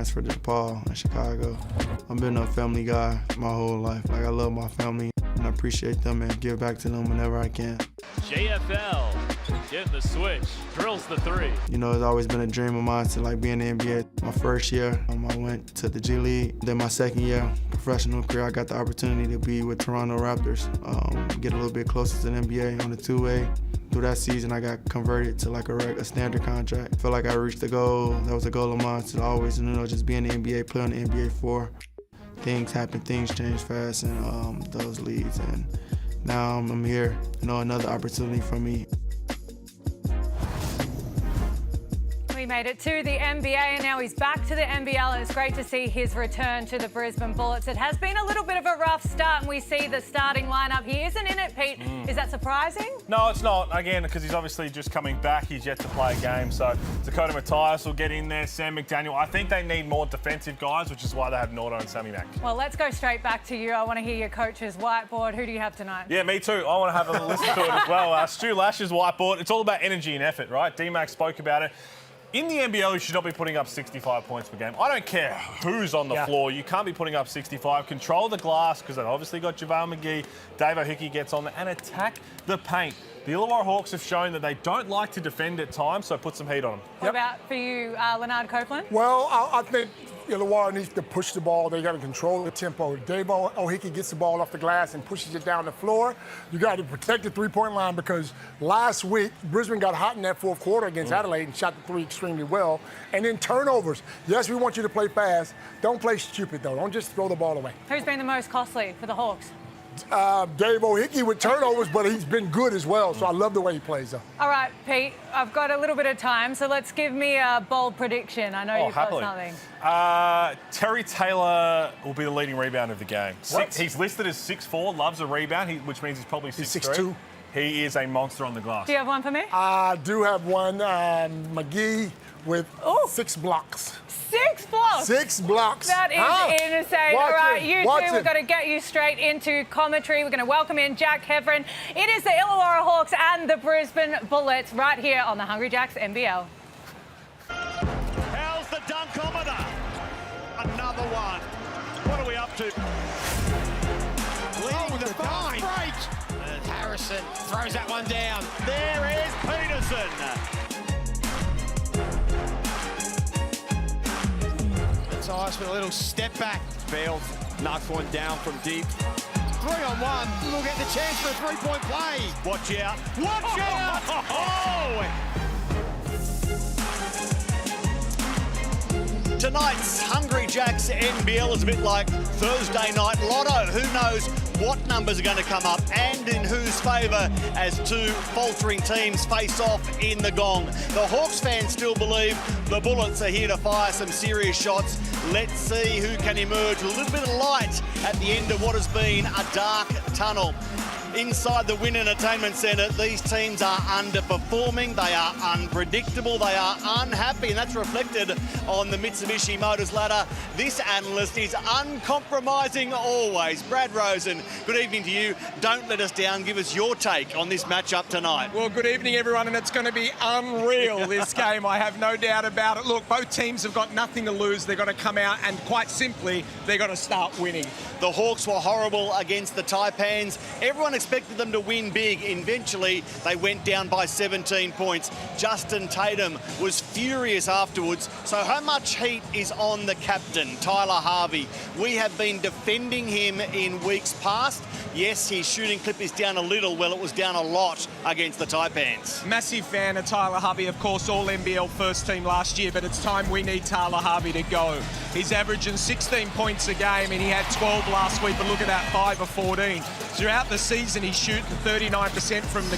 Transferred to DePaul in Chicago. I've been a family guy my whole life. Like, I love my family and I appreciate them and give back to them whenever I can. JFL, getting the switch, drills the three. You know, it's always been a dream of mine to like be in the NBA. My first year, I went to the G League. Then my second year, professional career, I got the opportunity to be with Toronto Raptors, get a little bit closer to the NBA on the two-way. Through that season, I got converted to like a standard contract. I feel like I reached the goal. That was a goal of mine to always, just be in the NBA, play on the NBA floor. Things happen, things change fast in those leagues, and now I'm here. Another opportunity for me. He made it to the NBA and now he's back to the NBL, and it's great to see his return to the Brisbane Bullets. It has been a little bit of a rough start and we see the starting lineup. He isn't in it, Pete. Is that surprising? No, it's not. Again, because he's obviously just coming back. He's yet to play a game. So Dakota Mathias will get in there, Sam McDaniel. I think they need more defensive guys, which is why they have Nordo and Sammy Mack. Well, let's go straight back to you. I want to hear your coach's whiteboard. Who do you have tonight? Yeah, me too. I want to have a listen to it as well. Stu Lash's whiteboard. It's all about energy and effort, right? D-Mac spoke about it. In the NBL, you should not be putting up 65 points per game. I don't care who's on the floor. You can't be putting up 65. Control the glass, because they've obviously got JaVale McGee. Dave O'Hickey gets on there and attack the paint. The Illawarra Hawks have shown that they don't like to defend at times, so put some heat on them. What about for you, Leonard Copeland? Well, I think Illawarra needs to push the ball. They got to control the tempo. Dave O'Hickey gets the ball off the glass and pushes it down the floor. You got to protect the three-point line, because last week Brisbane got hot in that fourth quarter against Adelaide and shot the three extremely well. And then turnovers. Yes, we want you to play fast. Don't play stupid, though. Don't just throw the ball away. Who's been the most costly for the Hawks? Dave O'Hickey with turnovers, but he's been good as well, so I love the way he plays, though. All right, Pete, I've got a little bit of time, so let's give me a bold prediction. I know you've got something. Terry Taylor will be the leading rebounder of the game. He's listed as 6'4", loves a rebound, which means he's probably 6'2". He is a monster on the glass. Do you have one for me? I do have one, McGee with 6 blocks. 6 blocks? 6 blocks. That is insane. All right, you two, we're going to get you straight into commentary. We're going to welcome in Jack Hevron. It is the Illawarra Hawks and the Brisbane Bullets right here on the Hungry Jacks NBL. How's the dunkometer? Another one. What are we up to? Leading the fast break. And Harrison throws that one down. There is Peterson. Mathias with a little step back. Bales knocks one down from deep. 3-on-1. We'll get the chance for a three-point play. Watch out. Watch out! Oh! Tonight's Hungry Jacks NBL is a bit like Thursday Night Lotto. Who knows what numbers are going to come up and in whose favour as two faltering teams face off in the gong. The Hawks fans still believe the Bullets are here to fire some serious shots. Let's see who can emerge with a little bit of light at the end of what has been a dark tunnel. Inside the Wynn Entertainment Centre, these teams are underperforming, they are unpredictable, they are unhappy, and that's reflected on the Mitsubishi Motors ladder. This analyst is uncompromising always. Brad Rosen, good evening to you. Don't let us down. Give us your take on this matchup tonight. Well, good evening, everyone, and it's going to be unreal, this game. I have no doubt about it. Look, both teams have got nothing to lose. They've got to come out and, quite simply, they've got to start winning. The Hawks were horrible against the Taipans. Everyone expected them to win big. Eventually, they went down by 17 points. Justin Tatum was furious afterwards. So how much heat is on the captain, Tyler Harvey? We have been defending him in weeks past. Yes, his shooting clip is down a little. Well, it was down a lot against the Taipans. Massive fan of Tyler Harvey, of course, all NBL first team last year, but it's time we need Tyler Harvey to go. He's averaging 16 points a game, and he had 12 last week, but look at that, 5 of 14. Throughout the season, he's shooting 39% from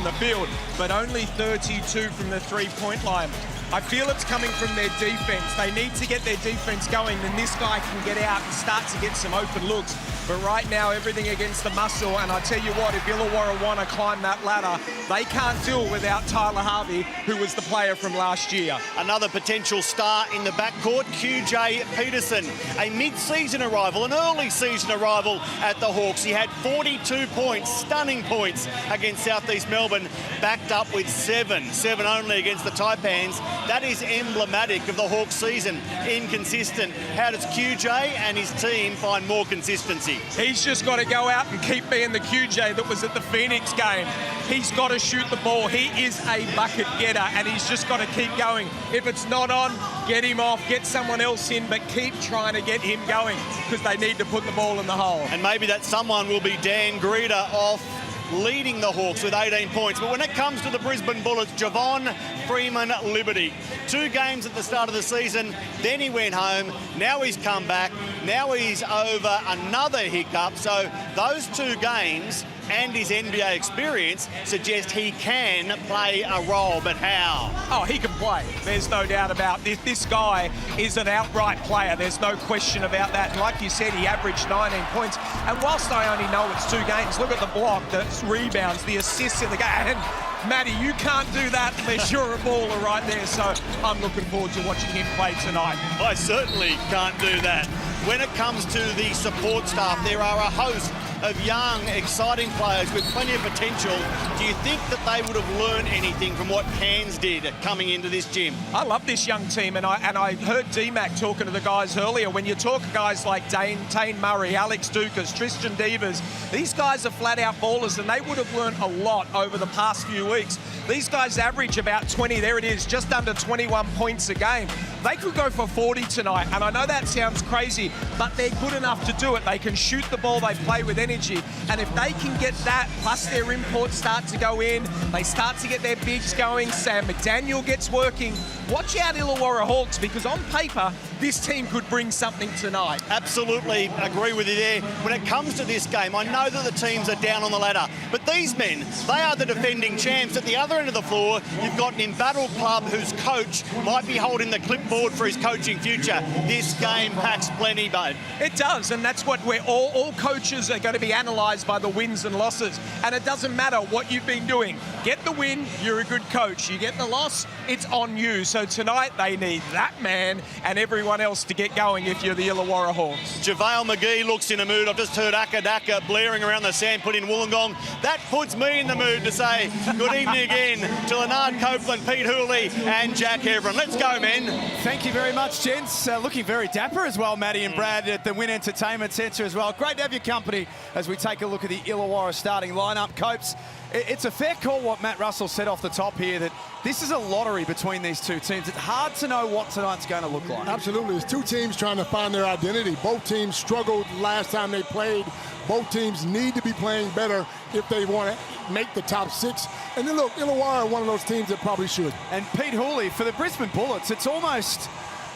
the field, but only 32 from the three-point line. I feel it's coming from their defense. They need to get their defense going, then this guy can get out and start to get some open looks. But right now, everything against the muscle, and I tell you what, if Illawarra want to climb that ladder, they can't do it without Tyler Harvey, who was the player from last year. Another potential star in the backcourt, QJ Peterson, a mid-season arrival, an early season arrival at the Hawks. He had 42 points, stunning points against Southeast Melbourne, backed up with 7 only against the Taipans. That is emblematic of the Hawks season. Inconsistent. How does QJ and his team find more consistency? He's just got to go out and keep being the QJ that was at the Phoenix game. He's got to shoot the ball. He is a bucket getter, and he's just got to keep going. If it's not on, get him off, get someone else in, but keep trying to get him going because they need to put the ball in the hole. And maybe that someone will be Dan Greeder off, leading the Hawks with 18 points. But when it comes to the Brisbane Bullets, Javon Freeman Liberty. 2 games at the start of the season, then he went home, now he's come back, now he's over another hiccup. So those 2 games and his NBA experience suggest he can play a role, but how? Oh, he can play. There's no doubt about this. This guy is an outright player. There's no question about that. And like you said, he averaged 19 points. And whilst I only know it's 2 games, look at the block, the rebounds, the assists in the game. And Matty, you can't do that unless you're a baller right there. So I'm looking forward to watching him play tonight. I certainly can't do that. When it comes to the support staff, there are a host of young, exciting players with plenty of potential. Do you think that they would have learned anything from what Cairns did coming into this gym? I love this young team, and I heard D-Mac talking to the guys earlier. When you talk guys like Tane Murray, Alex Dukas, Tristan Devers, these guys are flat-out ballers, and they would have learned a lot over the past few weeks. These guys average about 20, there it is, just under 21 points a game. They could go for 40 tonight, and I know that sounds crazy, but they're good enough to do it. They can shoot the ball, they play with energy, and if they can get that, plus their imports start to go in, they start to get their bigs going, Sam McDaniel gets working, watch out Illawarra Hawks, because on paper, this team could bring something tonight. Absolutely agree with you there. When it comes to this game, I know that the teams are down on the ladder, but these men, they are the defending champs. At the other end of the floor, you've got an embattled club whose coach might be holding the clipboard for his coaching future. This game packs plenty, bud. It does, and that's what we're all coaches are going to be analysed by the wins and losses. And it doesn't matter what you've been doing. Get the win, you're a good coach. You get the loss, it's on you. So tonight they need that man and everyone else to get going if you're the Illawarra Hawks. JaVale McGee looks in a mood. I've just heard Akadaka blaring around the sand put in Wollongong. That puts me in the mood to say good evening again to Leonard Copeland, Pete Hooley and Jack Heverin. Let's go, men. Thank you very much, gents. Looking very dapper as well, Matty and Brad at the Win Entertainment Centre as well. Great to have your company as we take a look at the Illawarra starting lineup. Copes, it's a fair call what Matt Russell said off the top here, that this is a lottery between these 2 teams. It's hard to know what tonight's going to look like. Absolutely. It's 2 teams trying to find their identity. Both teams struggled last time they played. Both teams need to be playing better if they want to make the top 6. And then look, Illawarra are one of those teams that probably should. And Pete Hooley, for the Brisbane Bullets, it's almost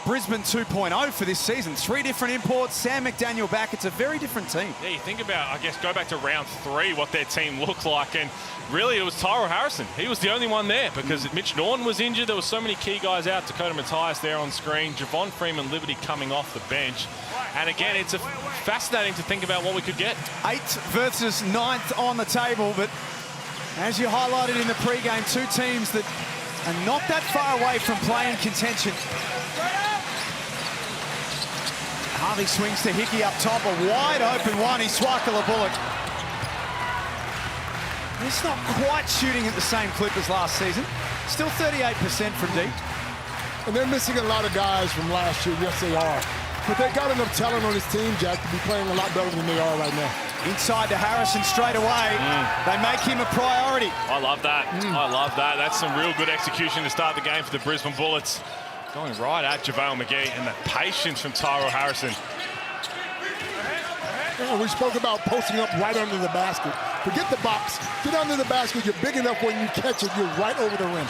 Brisbane 2.0 for this season. 3 different imports, Sam McDaniel back. It's a very different team. Yeah, you think about, I guess, go back to round 3, what their team looked like, and really it was Tyrell Harrison. He was the only one there because Mitch Norton was injured. There were so many key guys out. Dakota Matthias there on screen. Javon Freeman Liberty coming off the bench. And again, it's fascinating to think about what we could get. 8th versus 9th on the table, but as you highlighted in the pre-game, 2 teams that are not that far away from playing contention. Harvey swings to Hickey up top, a wide open one. He's Swakala Bullock. He's not quite shooting at the same clip as last season. Still 38% from deep. And they're missing a lot of guys from last year. Yes, they are. But they got enough talent on this team, Jack, to be playing a lot better than they are right now. Inside to Harrison straight away. They make him a priority. I love that. I love that. That's some real good execution to start the game for the Brisbane Bullets. Going right at JaVale McGee, and the patience from Tyrell Harrison. Yeah, we spoke about posting up right under the basket. Forget the box. Get under the basket. You're big enough when you catch it, you're right over the rim.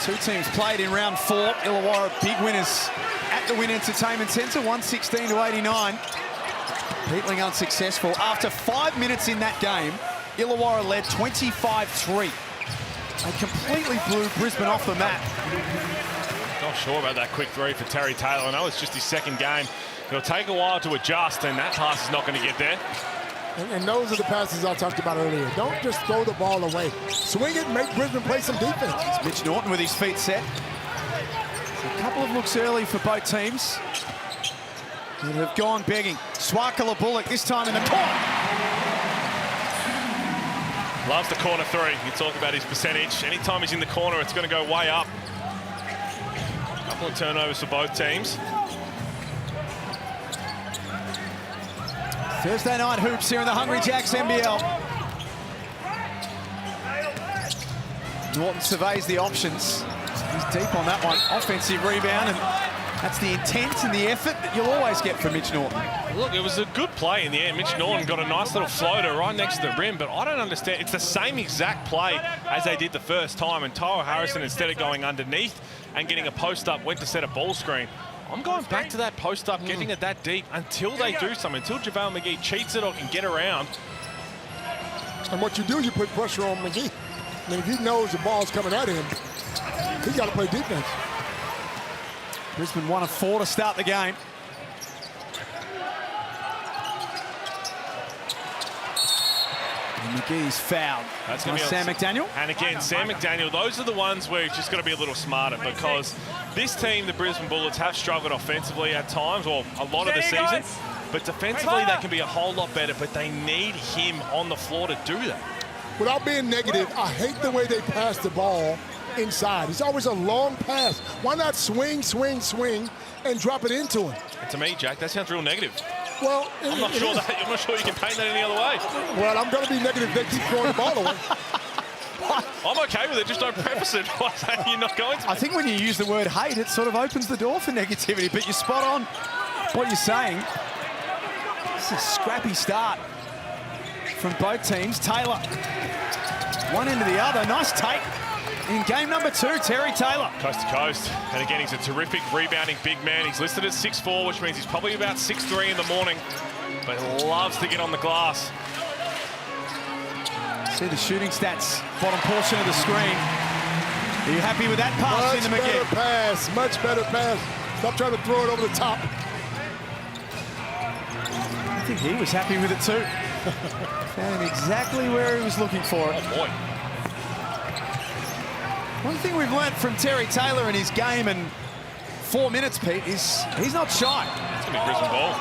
2 teams played in round 4. Illawarra big winners at the Win Entertainment Centre, 116 to 89. Peatling unsuccessful. After 5 minutes in that game, Illawarra led 25-3. They completely blew Brisbane off the map. Not sure about that quick 3 for Terry Taylor. I know it's just his 2nd game. It'll take a while to adjust, and that pass is not going to get there. And those are the passes I talked about earlier. Don't just throw the ball away. Swing it and make Brisbane play some defense. It's Mitch Norton with his feet set. So a couple of looks early for both teams that have gone begging. Swakala Bullock this time in the corner. Loves the corner 3. You talk about his percentage. Anytime he's in the corner, it's going to go way up. couple of turnovers for both teams. Thursday night hoops here in the Hungry Jacks NBL. Norton surveys the options. He's deep on that one. Offensive rebound, and that's the intent and the effort that you'll always get from Mitch Norton. Look, it was a good play in the end. Mitch Norton got a nice little floater right next to the rim, but I don't understand. It's the same exact play as they did the first time, and Tyler Harrison, instead of going underneath and getting a post-up, went to set a ball screen. I'm going back to that post-up, getting it that deep until they do something, until JaVale McGee cheats it or can get around. And what you do, you put pressure on McGee. I mean, if he knows the ball's coming at him, he's got to play defense. Brisbane 1 of 4 to start the game. And McGee's fouled. That's going to be Sam McDaniel. And again, Sam McDaniel, those are the ones where you've just got to be a little smarter, because this team, the Brisbane Bullets, have struggled offensively at times, or a lot of the season. But defensively, they can be a whole lot better, but they need him on the floor to do that. Without being negative, I hate the way they pass the ball inside. It's always a long pass. Why not swing, swing, swing, and drop it into him? And to me, Jack, that sounds real negative. Well, I'm not sure you can paint that any other way. Well, I'm going to be negative if they keep throwing the ball away. I'm okay with it, just don't preface it by saying you're not going to. I think when you use the word hate, it sort of opens the door for negativity, but you're spot on what you're saying. It's a scrappy start from both teams. Taylor, one into the other. Nice take in game number 2, Terry Taylor. Coast to coast. And again, he's a terrific rebounding big man. He's listed at 6'4", which means he's probably about 6'3" in the morning, but he loves to get on the glass. See the shooting stats, bottom portion of the screen. Are you happy with that pass into McGee? Much better pass. Stop trying to throw it over the top. I think he was happy with it too. Found him exactly where he was looking for it. Oh boy. One thing we've learnt from Terry Taylor in his game in 4 minutes, Pete, is he's not shy. It's going to be Brisbane ball.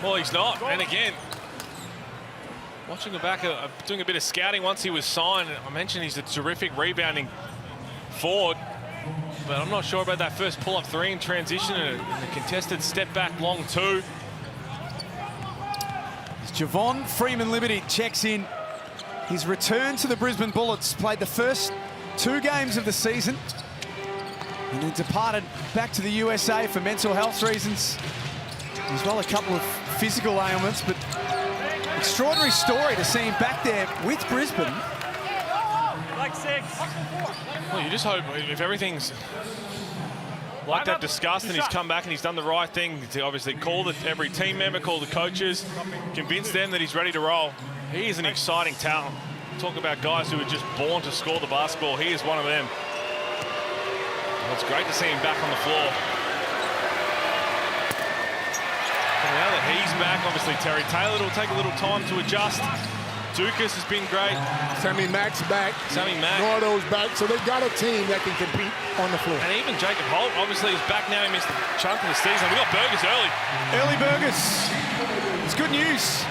Well, he's not. And again, watching him back, doing a bit of scouting once he was signed, I mentioned he's a terrific rebounding forward, but I'm not sure about that first pull-up 3 in transition and a contested step-back long 2. Javon Freeman-Liberty checks in. His return to the Brisbane Bullets, played the first 2 games of the season and then departed back to the USA for mental health reasons, as well a couple of physical ailments, but extraordinary story to see him back there with Brisbane. Like 6. Well, you just hope if everything's like they've discussed and he's come back and he's done the right thing to obviously call every team member, call the coaches, convince them that he's ready to roll. He is an exciting talent. Talk about guys who are just born to score the basketball. He is one of them. Well, it's great to see him back on the floor. And now that he's back, obviously Terry Taylor will take a little time to adjust. Dukas has been great. Sammy Mack's back. Sammy Mack. Nardo's back. So they've got a team that can compete on the floor. And even Jacob Holt obviously is back now. He missed a chunk of the season. We got Burgess early. Early Burgess. It's good news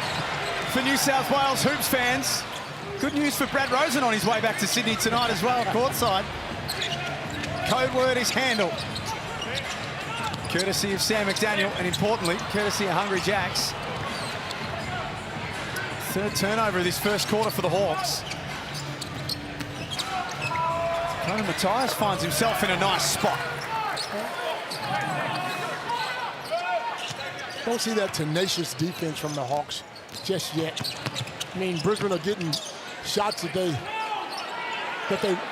for New South Wales Hoops fans. Good news for Brad Rosen on his way back to Sydney tonight as well, courtside. Code word is handle. Courtesy of Sam McDaniel, and importantly, courtesy of Hungry Jacks. 3rd turnover of this first quarter for the Hawks. Conor Matthias finds himself in a nice spot. Don't see that tenacious defense from the Hawks just yet. I mean, Brisbane are getting shots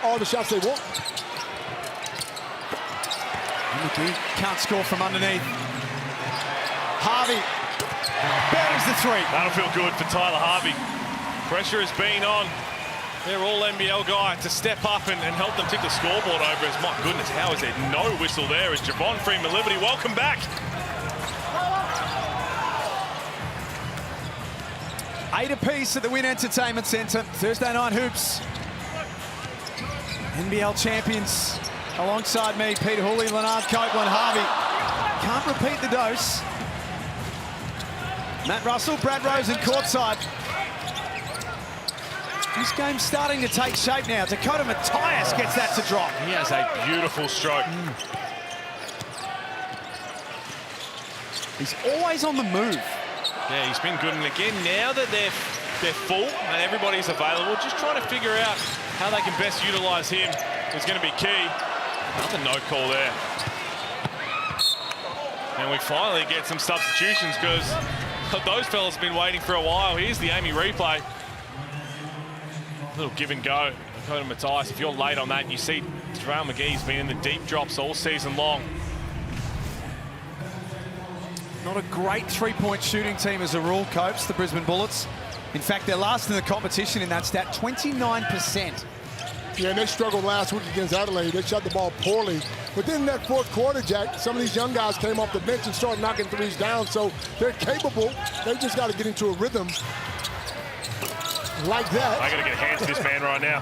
all the shots they want. McGee can't score from underneath. Harvey buries the 3. That'll feel good for Tyler Harvey. Pressure has been on their all-NBL guy to step up and help them tick the scoreboard over. As my goodness, how is there no whistle there? As Javon Freeman-Liberty, welcome back. 8 apiece at the Wynn Entertainment Centre. Thursday night hoops. NBL champions alongside me, Peter Hooley, Leonard Copeland, Harvey. Can't repeat the dose. Matt Russell, Brad Rosen courtside. This game's starting to take shape now. Dakota Matthias gets that to drop. He has a beautiful stroke. He's always on the move. Yeah, he's been good. And again, now that they're full and everybody's available, just trying to figure out how they can best utilise him is going to be key. Another no call there. And we finally get some substitutions because those fellas have been waiting for a while. Here's the Amy replay. Little give and go. Dakota Matthias, if you're late on that, and you see Terrell McGee's been in the deep drops all season long. Not a great three-point shooting team as a rule, Copes, the Brisbane Bullets. In fact, they're last in the competition in that stat, 29%. Yeah, and they struggled last week against Adelaide. They shot the ball poorly. But then in that fourth quarter, Jack, some of these young guys came off the bench and started knocking threes down, so they're capable. They just got to get into a rhythm like that. I got to get a hand to this man right now.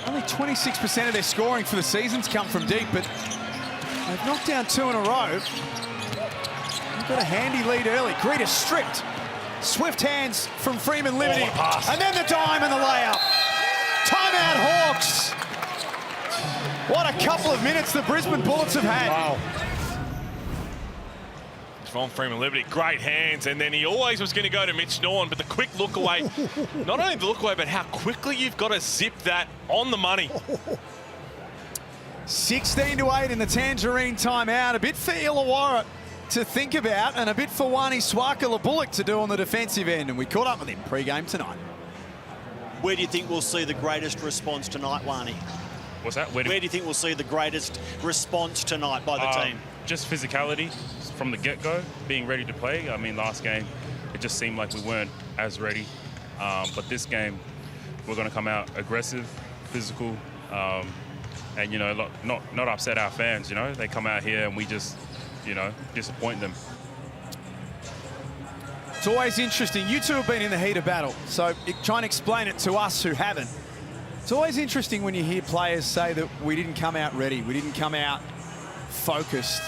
Only 26% of their scoring for the season's come from deep, but they've knocked down 2 in a row. They've got a handy lead early. Greta stripped. Swift hands from Freeman Liberty. And then the dime and the layup. Timeout Hawks. What a couple of minutes the Brisbane Bullets have had. Wow. From Freeman Liberty, great hands, and then he always was going to go to Mitch Norton, but the quick look away, not only the look away, but how quickly you've got to zip that on the money. 16-8 in the Tangerine timeout. A bit for Illawarra to think about, and a bit for Wani Swakala-Bullock to do on the defensive end, and we caught up with him pre-game tonight. Where do you think we'll see the greatest response tonight, Wani? What's that? Where do you think we'll see the greatest response tonight by the team? Just physicality from the get-go, being ready to play. I mean, last game, it just seemed like we weren't as ready. But this game, we're going to come out aggressive, physical, and, you know, not upset our fans, you know. They come out here and we just, you know, disappoint them. It's always interesting. You two have been in the heat of battle, so try and explain it to us who haven't. It's always interesting when you hear players say that we didn't come out ready, we didn't come out focused.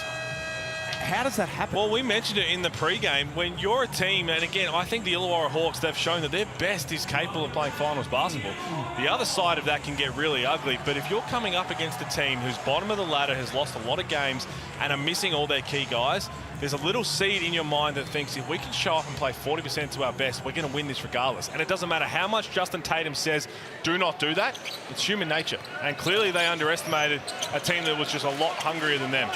How does that happen? Well, we mentioned it in the pre-game. When you're a team, and again, I think the Illawarra Hawks, they've shown that their best is capable of playing finals basketball. The other side of that can get really ugly, but if you're coming up against a team who's bottom of the ladder, has lost a lot of games, and are missing all their key guys, there's a little seed in your mind that thinks if we can show up and play 40% to our best, we're going to win this regardless. And it doesn't matter how much Justin Tatum says, do not do that. It's human nature. And clearly they underestimated a team that was just a lot hungrier than them.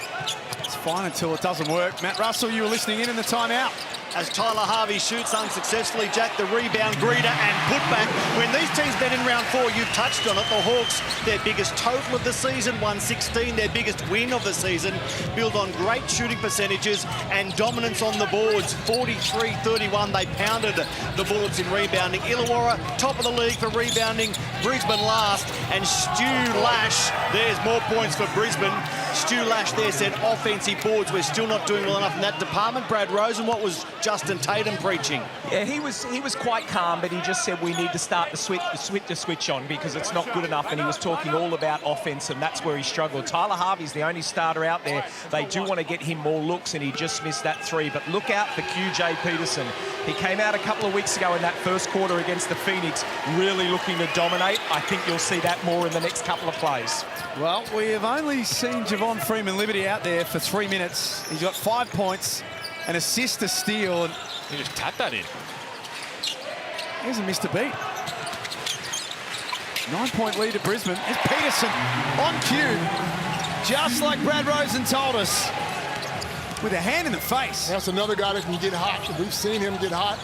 It's fine until it doesn't work. Matt Russell, you were listening in the timeout. As Tyler Harvey shoots unsuccessfully, Jack, the rebound, Greta and putback. When these teams met in round 4, you've touched on it. The Hawks, their biggest total of the season, 116, their biggest win of the season, built on great shooting percentages and dominance on the boards. 43-31, they pounded the Bullets in rebounding. Illawarra, top of the league for rebounding. Brisbane last. And Stu Lash, there's more points for Brisbane. Stu Lash there said offensive boards, we're still not doing well enough in that department. Brad Rosen, what was Justin Tatum preaching? Yeah, he was quite calm, but he just said we need to start the switch on because it's not good enough, and he was talking all about offense, and that's where he struggled. Tyler Harvey's the only starter out there. They do want to get him more looks, and he just missed that 3. But look out for QJ Peterson. He came out a couple of weeks ago in that first quarter against the Phoenix, really looking to dominate. I think you'll see that more in the next couple of plays. Well, we have only seen Javon Freeman Liberty out there for 3 minutes. He's got 5 points, an assist, a steal, and He just tapped that in. He hasn't missed a beat. 9-point lead to Brisbane. It's Peterson on cue, just like Brad Rosen told us, with a hand in the face. That's another guy that can get hot. We've seen him get hot.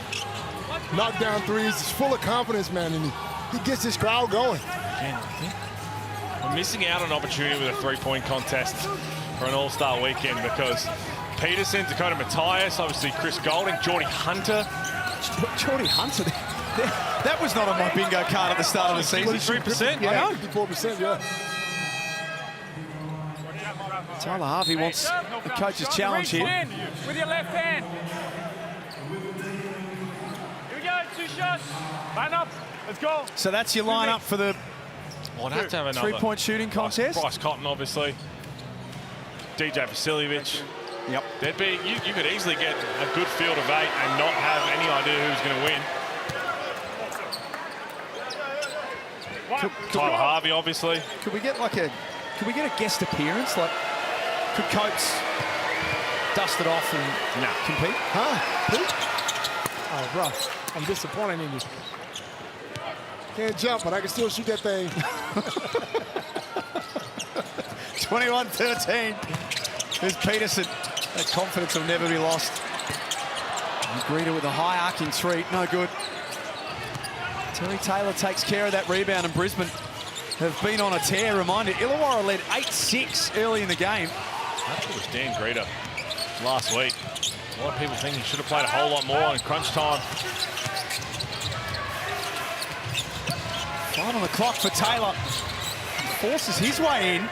Knock down threes. He's full of confidence, man, and he gets this crowd going. We're missing out on an opportunity with a three-point contest for an all-star weekend because Peterson, Dakota Matthias, obviously Chris Golding, Geordie Hunter. Geordie Hunter, that was not on my bingo card at the start of the season. 53%? Yeah, 54%, yeah. Tyler Harvey wants the coach's challenge here. With your left hand. Here we go, 2 shots. Line up, let's go. So that's your lineup for the I'd have to have another. 3-point shooting contest. Bryce Cotton, obviously. DJ Vasiljevic. Yep. There'd be, you could easily get a good field of 8 and not have any idea who's going to win. Tyler Harvey, obviously. Could we get a guest appearance? Like, could Copes dust it off and compete? Huh? Pete? Oh, bro, I'm disappointed in you. Can't jump, but I can still shoot that thing. 21-13. Here's Peterson. That confidence will never be lost. And Greeter with a high arcing three. No good. Terry Taylor takes care of that rebound, and Brisbane have been on a tear. Reminder, Illawarra led 8-6 early in the game. I think it was Dan Greeter last week. A lot of people think he should have played a whole lot more in crunch time. 5 on the clock for Taylor. He forces his way in.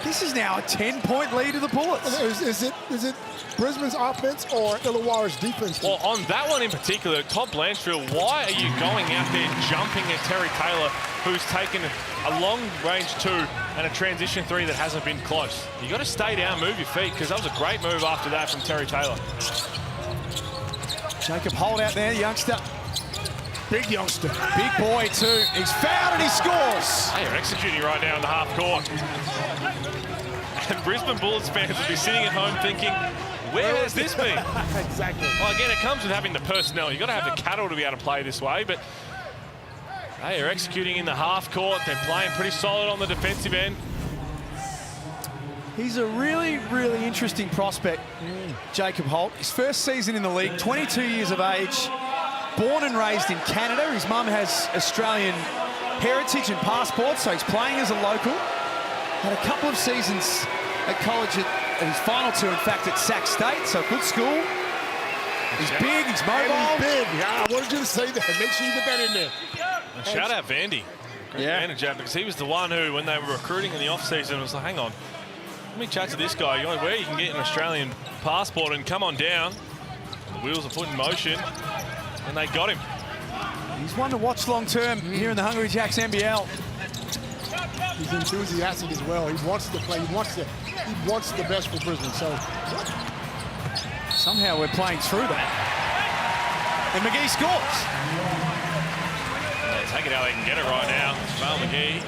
This is now a 10-point lead to the Bullets. Is it Brisbane's offense or Illawarra's defense? Well, on that one in particular, Todd Blanchfield, why are you going out there jumping at Terry Taylor, who's taken a long-range 2 and a transition 3 that hasn't been close? You got to stay down, move your feet, because that was a great move after that from Terry Taylor. Jacob Holt out there, youngster. Big youngster. Big boy, too. He's fouled and he scores. They are executing right now in the half court. And Brisbane Bullets fans will be sitting at home thinking, where has this been? Exactly. Well, again, it comes with having the personnel. You've got to have the cattle to be able to play this way, but they are executing in the half court. They're playing pretty solid on the defensive end. He's a really, really interesting prospect, Jacob Holt. His first season in the league, 22 years of age, born and raised in Canada. His mum has Australian heritage and passport, so he's playing as a local. Had a couple of seasons at college, at his final 2, in fact, at Sac State, so good school. He's big, he's mobile. He's big. Yeah, I wanted you to say that. Make sure you get that in there. And shout out Vandy. Great manager, because he was the one who, when they were recruiting in the off-season, was like, hang on, let me chat to this guy. You know where you can get an Australian passport and come on down. The wheels are put in motion, and they got him. He's one to watch long-term here in the Hungry Jacks NBL. He's enthusiastic as well. He wants to play. He wants the best for Brisbane. So somehow we're playing through that. And McGee scores. They take it how they can get it right now. Vale McGee.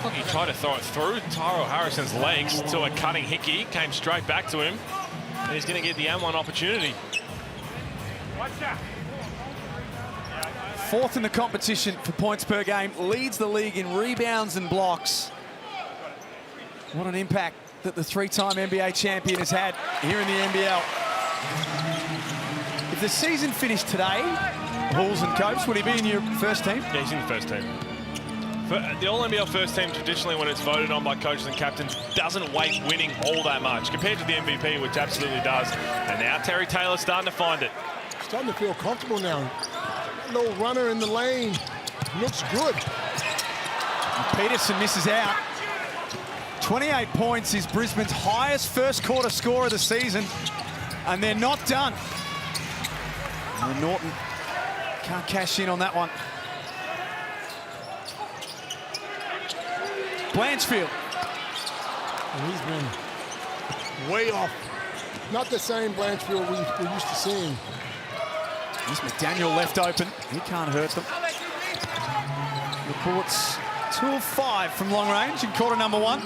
Looked like he tried to throw it through Tyrell Harrison's legs to a cutting Hickey. Came straight back to him. And he's going to get the M1 opportunity. Fourth in the competition for points per game, leads the league in rebounds and blocks. What an impact that the 3-time NBA champion has had here in the NBL. If the season finished today, Halls and Copes, would he be in your first team? Yeah, he's in the first team. The All-NBL first team, traditionally, when it's voted on by coaches and captains, doesn't weight winning all that much, compared to the MVP, which absolutely does. And now Terry Taylor's starting to find it. Starting to feel comfortable now. Little runner in the lane. Looks good. And Peterson misses out. 28 points is Brisbane's highest first quarter score of the season. And they're not done. And Norton can't cash in on that one. Blanchfield. And he's been way off. Not the same Blanchfield we're used to seeing. This McDaniel left open. He can't hurt them. The Bullets 2 of 5 from long range in quarter number 1.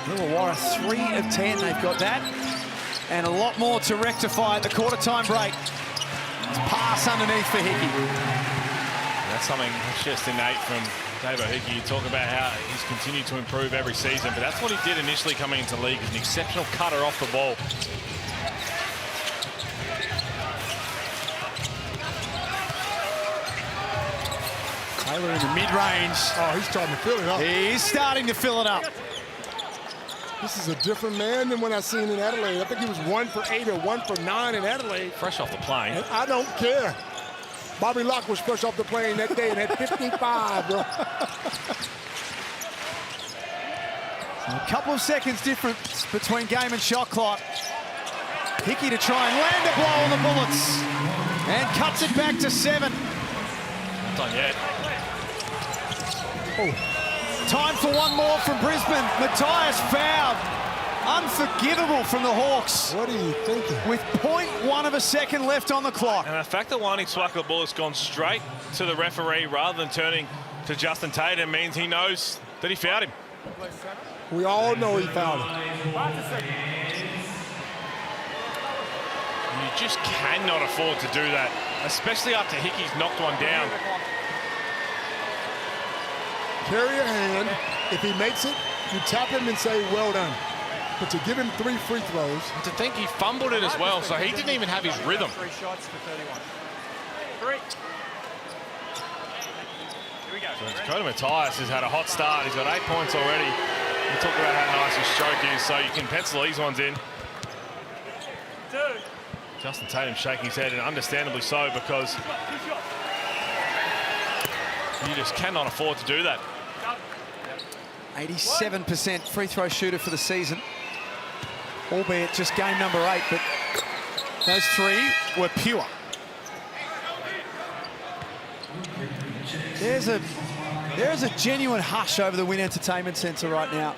Illawarra 3 of 10. They've got that. And a lot more to rectify at the quarter time break. It's pass underneath for Hickey. That's something that's just innate from Dave Hickey. You talk about how he's continued to improve every season, but that's what he did initially coming into the league. He's an exceptional cutter off the ball. Taylor in the mid-range. Oh, he's starting to fill it up. He's starting to fill it up. This is a different man than when I seen in Adelaide. I think he was 1 for 8 or 1 for 9 in Adelaide. Fresh off the plane. And I don't care. Bobby Locke was fresh off the plane that day and had 55, bro. A couple of seconds difference between game and shot clock. Hickey to try and land a blow on the Bullets. And cuts it back to 7. Not done yet. Oh. Time for one more from Brisbane. Matthias fouled Unforgivable from the Hawks. What are you thinking? With 0.1 of a second left on the clock. And the fact that Lining Swacker ball has gone straight to the referee rather than turning to Justin Tatum means he knows that he fouled him. We all know he fouled him. You just cannot afford to do that, especially after Hickey's knocked one down. Carry your hand. If he makes it, you tap him and say, well done. But to give him 3 free throws. And to think he fumbled it as well, so he didn't even have his rhythm. 3 shots for 31. 3. Here we go. So Dakota Mathias has had a hot start. He's got 8 points already. We talk about how nice his stroke is, so you can pencil these ones in. 2. Justin Tatum shaking his head, and understandably so, because you just cannot afford to do that. 87% free throw shooter for the season, albeit just game number 8, but those 3 were pure. There's a genuine hush over the Wynn Entertainment Centre right now.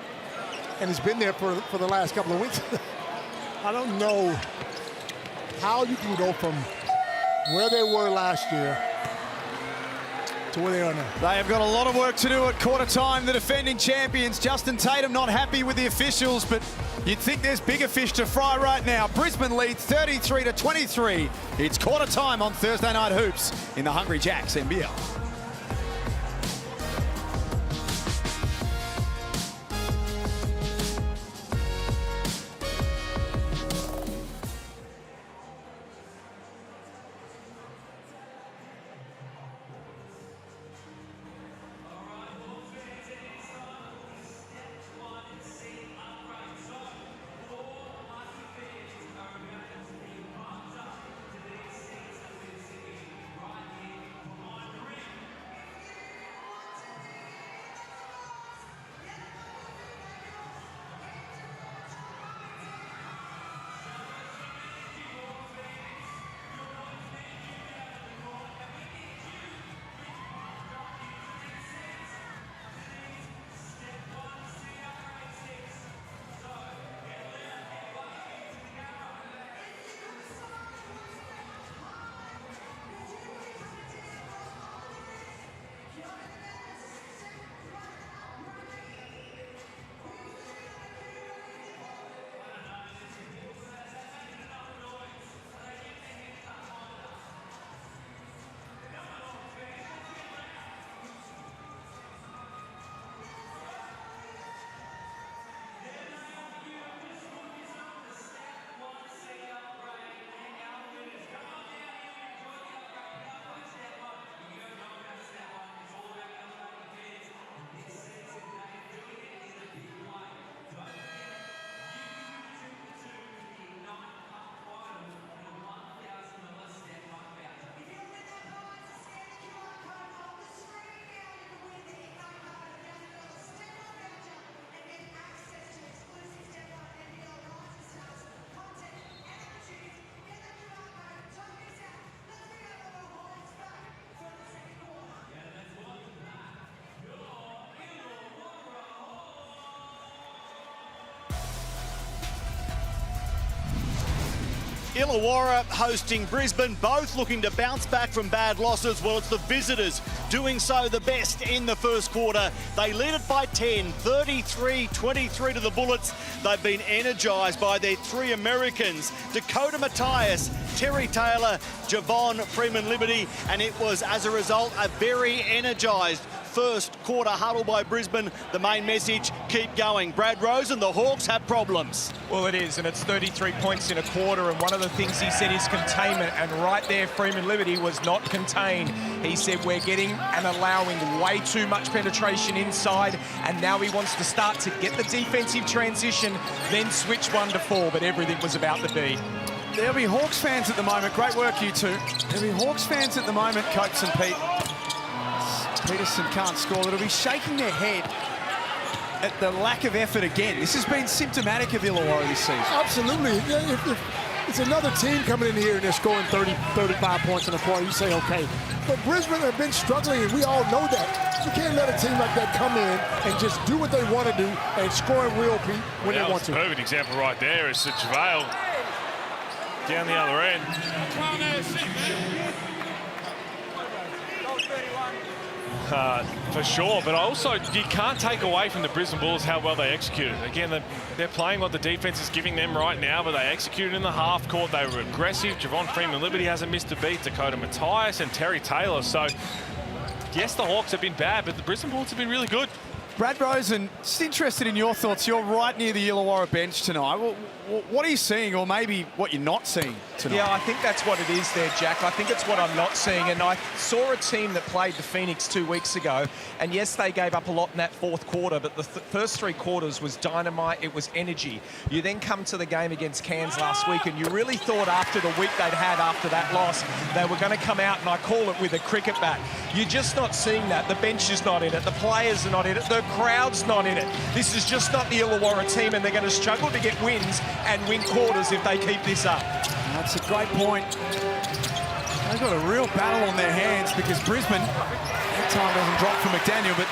And it's been there for the last couple of weeks. I don't know how you can go from where they were last year to where they are now. They have got a lot of work to do at quarter time. The defending champions, Justin Tatum, not happy with the officials, but you'd think there's bigger fish to fry right now. Brisbane lead 33-23. It's quarter time on Thursday Night Hoops in the Hungry Jacks NBL. Illawarra hosting Brisbane, both looking to bounce back from bad losses. Well, it's the visitors doing so the best in the first quarter. They lead it by 10, 33-23 to the Bullets. They've been energised by their 3 Americans, Dakota Mathias, Terry Taylor, Javon Freeman-Liberty, and it was, as a result, a very energised first quarter huddle by Brisbane. The main message, keep going. Brad Rosen, the Hawks have problems. Well, it is, and it's 33 points in a quarter, and one of the things he said is containment, and right there, Freeman-Liberty was not contained. He said, we're getting and allowing way too much penetration inside, and now he wants to start to get the defensive transition, then switch 1 to 4, but everything was about to be. There'll be Hawks fans at the moment. Great work, you two. There'll be Hawks fans at the moment, Coates and Pete. Peterson can't score. That'll be shaking their head at the lack of effort again. This has been symptomatic of Illawarra this season. Absolutely. it's another team coming in here and they're scoring 30, 35 points in a quarter. You say, okay. But Brisbane have been struggling, and we all know that. You can't let a team like that come in and just do what they want to do and score in will when they want to. That was a perfect example right there. It's JaVale down the other end. For sure, but also you can't take away from the Brisbane Bullets how well they executed. Again, they're playing what the defense is giving them right now, but they executed in the half court. They were aggressive. Javon Freeman-Liberty hasn't missed a beat. Dakota Mathias and Terry Taylor. So, yes, the Hawks have been bad, but the Brisbane Bullets have been really good. Brad Rosen, just interested in your thoughts. You're right near the Illawarra bench tonight. What are you seeing, or maybe what you're not seeing tonight? Yeah, I think that's what it is there, Jack. I think it's what I'm not seeing. And I saw a team that played the Phoenix 2 weeks ago. And yes, they gave up a lot in that fourth quarter, but the first 3 quarters was dynamite. It was energy. You then come to the game against Cairns last week, and you really thought after the week they'd had after that loss, they were going to come out, and I call it with a cricket bat. You're just not seeing that. The bench is not in it. The players are not in it. The crowd's not in it. This is just not the Illawarra team, and they're going to struggle to get wins and win quarters if they keep this up. That's a great point. They've got a real battle on their hands because Brisbane, that time doesn't drop for McDaniel, but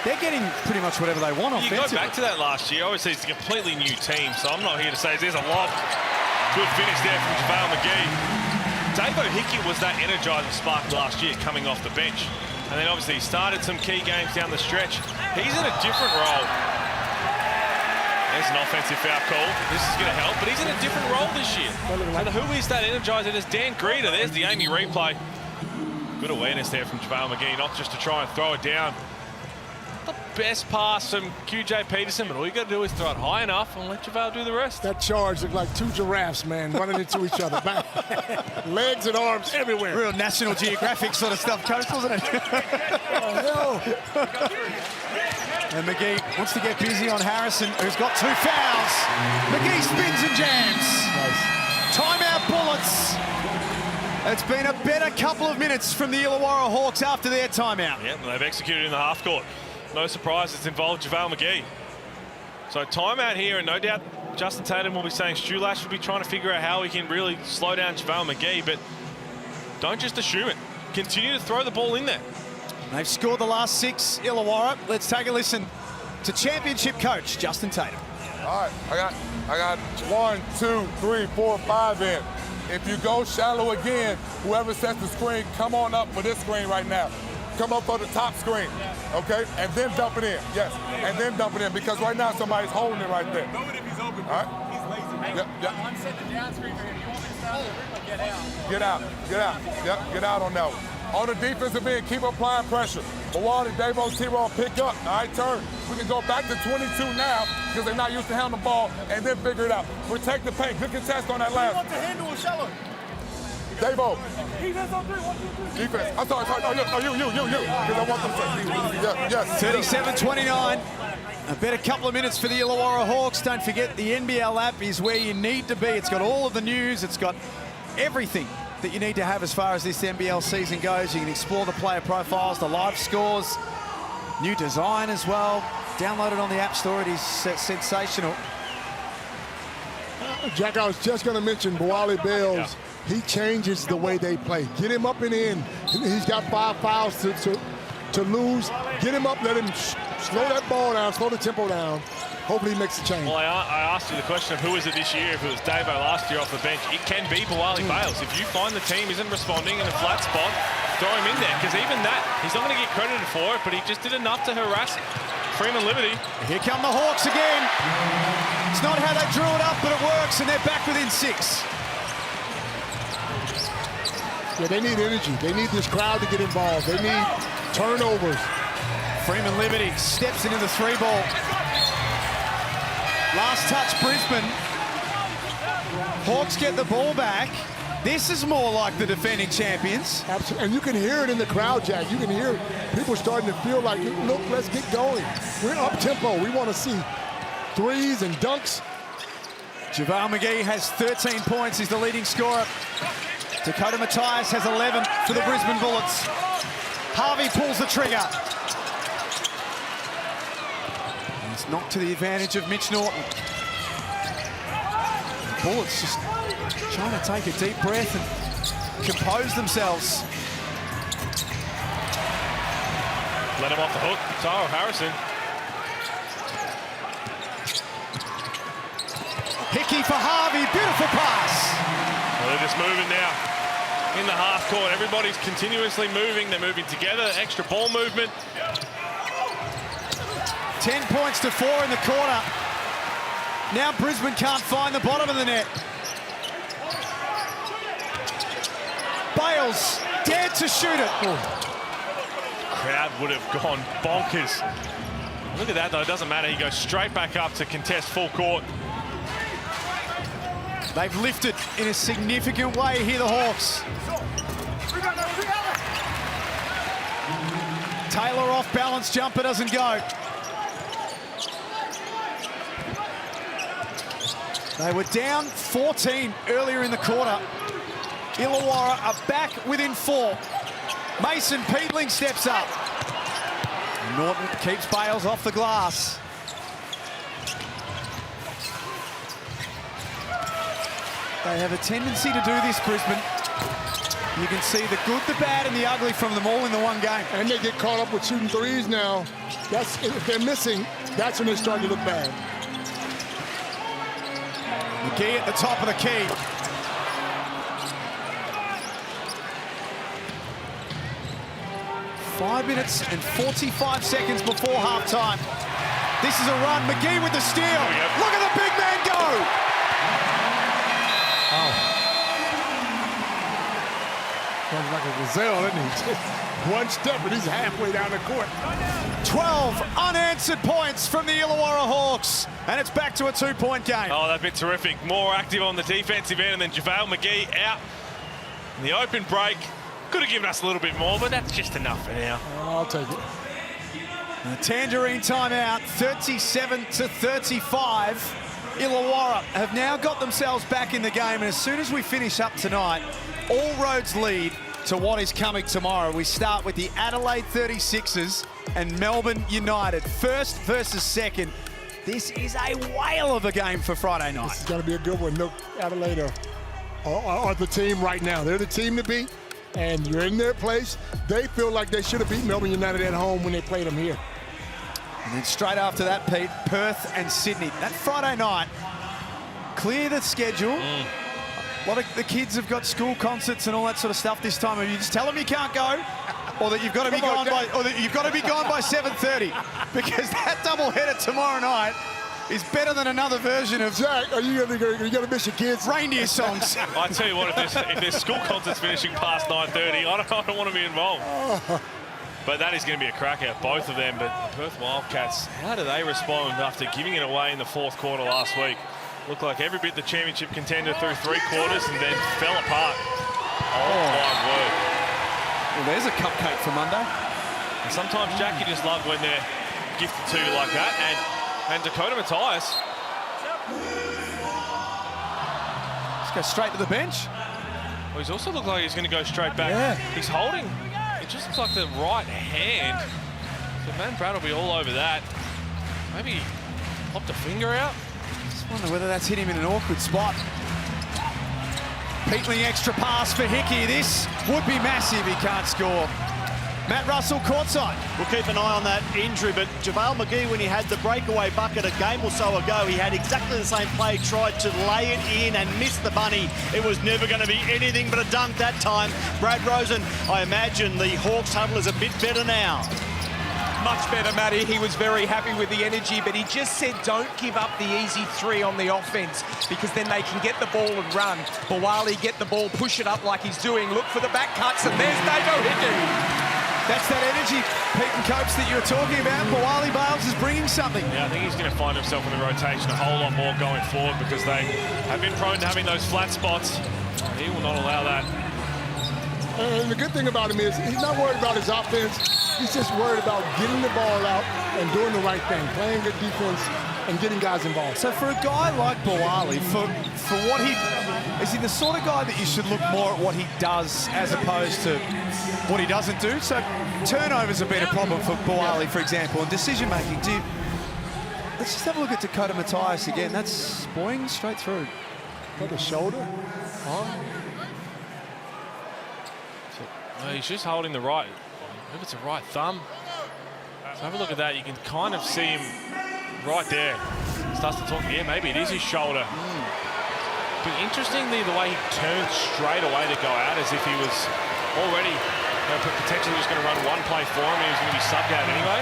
they're getting pretty much whatever they want offensively. You go back to that last year. Obviously, it's a completely new team, so I'm not here to say there's a lob. Good finish there from JaVale McGee. Dave O'Hickey was that energizer spark last year coming off the bench. And then obviously he started some key games down the stretch. He's in a different role. There's an offensive foul call. This is going to help, but he's in a different role this year. And who is that energizer? There's Dan Greeter. There's the Amy replay. Good awareness there from JaVale McGee, not just to try and throw it down. The best pass from QJ Peterson, but all you got to do is throw it high enough and let JaVale do the rest. That charge looked like 2 giraffes, man, running into each other. Legs and arms everywhere. Real National Geographic sort of stuff, Coach, wasn't it? Oh, hell. And McGee wants to get busy on Harrison, who's got 2 fouls. McGee spins and jams. Nice. Timeout Bullets. It's been a better couple of minutes from the Illawarra Hawks after their timeout. Yeah, they've executed in the half court. No surprise it's involved JaVale McGee. So timeout here, and no doubt Justin Tatum will be saying Stu Lash will be trying to figure out how he can really slow down JaVale McGee, but don't just assume it. Continue to throw the ball in there. They've scored the last 6, Illawarra. Let's take a listen to championship coach Justin Tatum. All right, I got 1, 2, 3, 4, 5 in. If you go shallow again, whoever sets the screen, come on up for this screen right now. Come up for the top screen, okay? And then dump it in, yes. And then dump it in, because right now somebody's holding it right there. Know it if he's open. All right? He's lazy. Yep. I'm setting the down screen for him. You want me to start or get out? Get out. Yep, get out on that one. On the defensive end, keep applying pressure. Mawad and Davo T-Roll pick up. All right, turn. We can go back to 22 now because they're not used to handling the ball, and then figure it out. Protect the paint. Good contest on that last. Who wants to handle a shallow? Davo. Defense on 3, 1, 2, 3. Defense. I'm sorry. No, you. Because I want them to. Yes. 37-29. A better couple of minutes for the Illawarra Hawks. Don't forget the NBL app is where you need to be. It's got all of the news. It's got everything that you need to have as far as this NBL season goes. You can explore the player profiles, the live scores, new design as well. Download it on the App Store. It is sensational. Jack, I was just going to mention Boali Bales. Yeah. He changes the way they play. Get him up and in. He's got 5 fouls to lose. Get him up, let him slow that ball down, slow the tempo down. Hopefully he makes a change. Well, I asked you the question of who is it this year. If it was Davo last year off the bench, it can be Boali Bales. If you find the team isn't responding in a flat spot, throw him in there, because even that, he's not going to get credited for it, but he just did enough to harass Freeman-Liberty. Here come the Hawks again. It's not how they drew it up, but it works, and they're back within 6. Yeah, they need energy. They need this crowd to get involved. They need turnovers. Freeman-Liberty steps into the 3-ball. Last touch, Brisbane. Hawks get the ball back. This is more like the defending champions. Absolutely, and you can hear it in the crowd, Jack. You can hear people starting to feel like, look, let's get going. We're up-tempo. We want to see threes and dunks. JaVale McGee has 13 points. He's the leading scorer. Dakota Mathias has 11 for the Brisbane Bullets. Harvey pulls the trigger. It's not to the advantage of Mitch Norton. The Bullets just trying to take a deep breath and compose themselves. Let him off the hook. Tyrell Harrison. Hickey for Harvey, beautiful pass. Well, they're just moving now in the half court. Everybody's continuously moving. They're moving together. Extra ball movement. 10 points to 4 in the quarter. Now Brisbane can't find the bottom of the net. Bales dared to shoot it. Crowd would have gone bonkers. Look at that, though. It doesn't matter. He goes straight back up to contest full court. They've lifted in a significant way here, the Hawks. Taylor off balance, jumper doesn't go. They were down 14 earlier in the quarter. Illawarra are back within 4. Mason Peatling steps up. Norton keeps Bales off the glass. They have a tendency to do this, Brisbane. You can see the good, the bad, and the ugly from them all in the one game. And they get caught up with shooting threes now. If they're missing, that's when they start to look bad. McGee at the top of the key. Five minutes and 45 seconds before halftime. This is a run. McGee with the steal. Look at the big man go. Runs like a gazelle, isn't he? Just one step and he's halfway down the court. 12 unanswered points from the Illawarra Hawks, and it's back to a 2-point game. Oh, they've been terrific. More active on the defensive end, and then JaVale McGee out in the open break. Could have given us a little bit more, but that's just enough for now. I'll take it. The Tangerine timeout, 37-35. Illawarra have now got themselves back in the game, and as soon as we finish up tonight, all roads lead to what is coming tomorrow. We start with the Adelaide 36ers and Melbourne United. First versus second. This is a whale of a game for Friday night. This is going to be a good one. No, Adelaide are the team right now. They're the team to beat, and you're in their place. They feel like they should have beat Melbourne United at home when they played them here. And then straight after that, Pete, Perth and Sydney. That Friday night, clear the schedule. A lot of the kids have got school concerts and all that sort of stuff this time. You just tell them you can't go, or that you've got to be gone by, or that you've got to be gone by 7:30, because that doubleheader tomorrow night is better than another version of Jack. Are you gonna miss your kids? Reindeer songs. I tell you what, if there's school concerts finishing past 9:30, I don't want to be involved. But that is going to be a cracker, both of them. But Perth Wildcats, how do they respond after giving it away in the fourth quarter last week? Looked like every bit the championship contender through 3 quarters and then fell apart. Oh my word. Well, there's a cupcake for Monday. And sometimes, Jack, you just love when they're gifted to you like that. And Dakota Matthias. Let's go straight to the bench. Well, he's also looked like he's going to go straight back. Yeah. He's holding, it just looks like the right hand. So Van Brad will be all over that. Maybe he popped a finger out. Just wonder whether that's hit him in an awkward spot. Peatling extra pass for Hickey. This would be massive. He can't score. Matt Russell courtside. We'll keep an eye on that injury, but JaVale McGee, when he had the breakaway bucket a game or so ago, he had exactly the same play, tried to lay it in and missed the bunny. It was never going to be anything but a dunk that time. Brad Rosen, I imagine the Hawks huddle is a bit better now. Much better, Matty. He was very happy with the energy, but he just said don't give up the easy 3 on the offense, because then they can get the ball and run. Bawali, get the ball, push it up like he's doing. Look for the back cuts, and there's Davo Hickey. That's that energy, Pete and Copes, that you were talking about. Bawali Bales is bringing something. Yeah, I think he's going to find himself in the rotation a whole lot more going forward, because they have been prone to having those flat spots. He will not allow that. And the good thing about him is he's not worried about his offense. He's just worried about getting the ball out and doing the right thing, playing good defense and getting guys involved. So for a guy like Bawali, for what is he the sort of guy that you should look more at what he does as opposed to what he doesn't do? So turnovers have been a problem for Bawali, for example, and decision making. Let's just have a look at Dakota Matthias again. That's boing straight through. For the shoulder, arm. No, he's just holding the right. If it's a right thumb. So have a look at that. You can kind of see him right there. Starts to talk. Yeah, maybe it is his shoulder. But interestingly, the way he turned straight away to go out, as if he was already potentially just going to run one play for him. He was going to be subbed out anyway.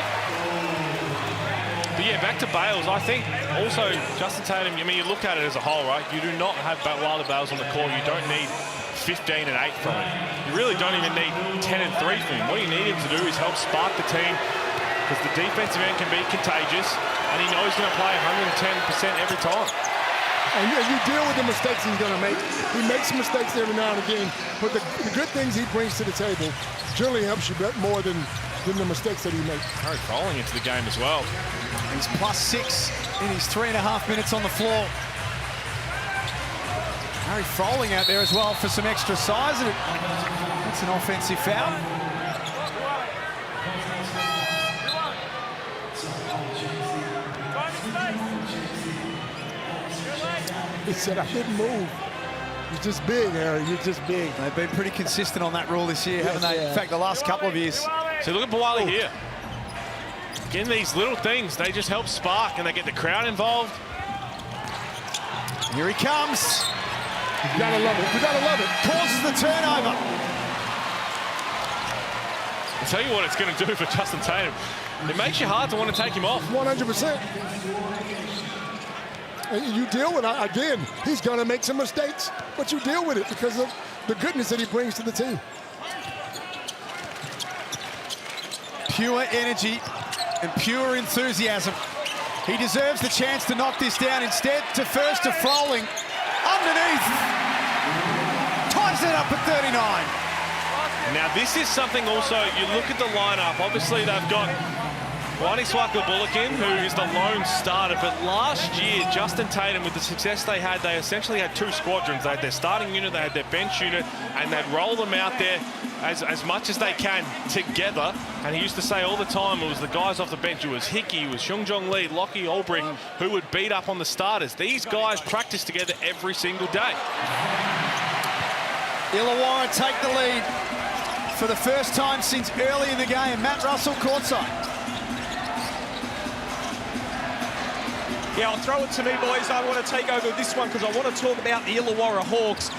But yeah, back to Bales. I think also Justin Tatum, I mean, you look at it as a whole, right? You do not have Wilder Bales on the court. You don't need 15 and 8 from him. You really don't even need 10 and 3 from him. What you need him to do is help spark the team, because the defensive end can be contagious, and he knows he's going to play 110% every time. And you deal with the mistakes he's going to make. He makes mistakes every now and again, but the good things he brings to the table generally helps you bet more than the mistakes that he makes. Harry Froling into the game as well. He's +6 in his 3.5 minutes on the floor. Harry Froling out there as well for some extra size, and it's an offensive foul. He said, I didn't move. You're just big, Harry. You're just big. They've been pretty consistent on that rule this year, haven't they? In fact, the last couple of years. So look at Bawali here. Again, these little things, they just help spark, and they get the crowd involved. Here he comes. You gotta love it. You gotta love it. Causes the turnover. I'll tell you what it's going to do for Justin Tatum. It makes you hard to want to take him off. 100%. You deal with it. Again, he's going to make some mistakes, but you deal with it because of the goodness that he brings to the team. Pure energy and pure enthusiasm. He deserves the chance to knock this down. Instead, to first to Froling. Underneath. Ties it up at 39. Now, this is something also, you look at the lineup. Obviously, they've got Wani Swaka-Bullock-in, who is the lone starter. But last year, Justin Tatum, with the success they had, they essentially had two squadrons. They had their starting unit, they had their bench unit, and they'd roll them out there as much as they can together. And he used to say all the time, it was the guys off the bench. It was Hickey, it was Seung Jong Lee, Lockie Ulbrich, who would beat up on the starters. These guys practice together every single day. Illawarra take the lead for the first time since early in the game. Matt Russell courtside. Yeah, I'll throw it to me, boys. I want to take over this one because I want to talk about the Illawarra Hawks.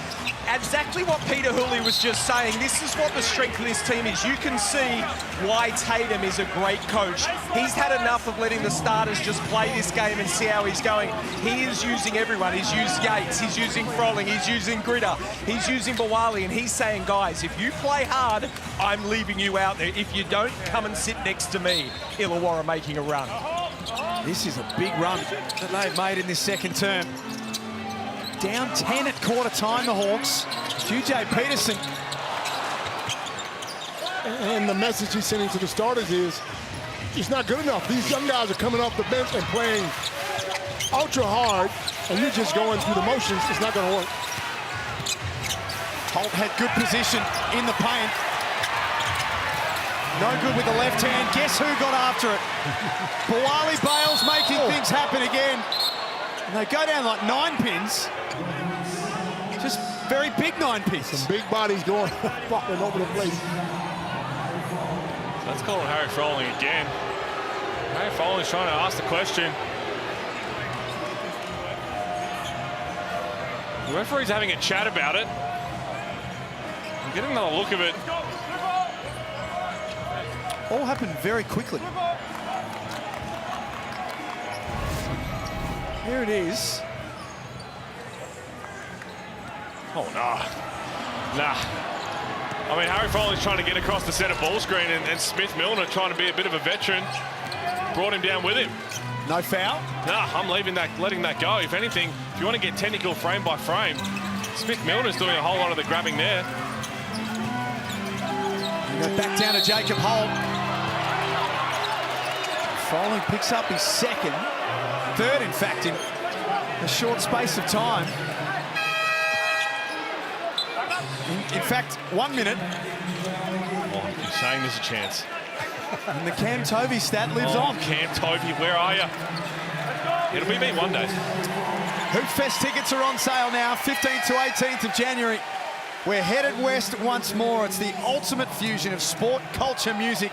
Exactly what Peter Hooley was just saying. This is what the strength of this team is. You can see why Tatum is a great coach. He's had enough of letting the starters just play this game and see how he's going. He is using everyone. He's used Yates, he's using Froling, he's using Gritter, he's using Bawali, and he's saying, guys, if you play hard, I'm leaving you out there. If you don't, come and sit next to me. Illawarra making a run. This is a big run that they've made in this second term. Down 10 at quarter time, the Hawks. QJ Peterson. And the message he's sending to the starters is, it's not good enough. These young guys are coming off the bench and playing ultra hard, and you're just going through the motions. It's not going to work. Holt had good position in the paint. No good with the left hand. Guess who got after it? Bawali Bales making things happen again. And they go down like 9 pins. Just very big 9 pins. Some big bodies going fucking over the place. Let's call it Harry Froling again. Harry Froling's trying to ask the question. The referee's having a chat about it. I'm getting another look of it. All happened very quickly. Here it is. Oh, nah. Nah. I mean, Harry Froling's trying to get across the centre ball screen, and Smith Milner trying to be a bit of a veteran. Brought him down with him. No foul? Nah, I'm letting that go. If anything, if you want to get technical frame by frame, Smith Milner's doing a whole lot of the grabbing there. And go back down to Jacob Holt. Froling picks up his second. Third, in fact, in a short space of time. In fact, 1 minute. Oh, you're saying there's a chance. And the Cam Tovey stat lives on. Cam Tovey, where are you? It'll be me one day. Hoopfest tickets are on sale now, 15th to 18th of January. We're headed west once more. It's the ultimate fusion of sport, culture, music,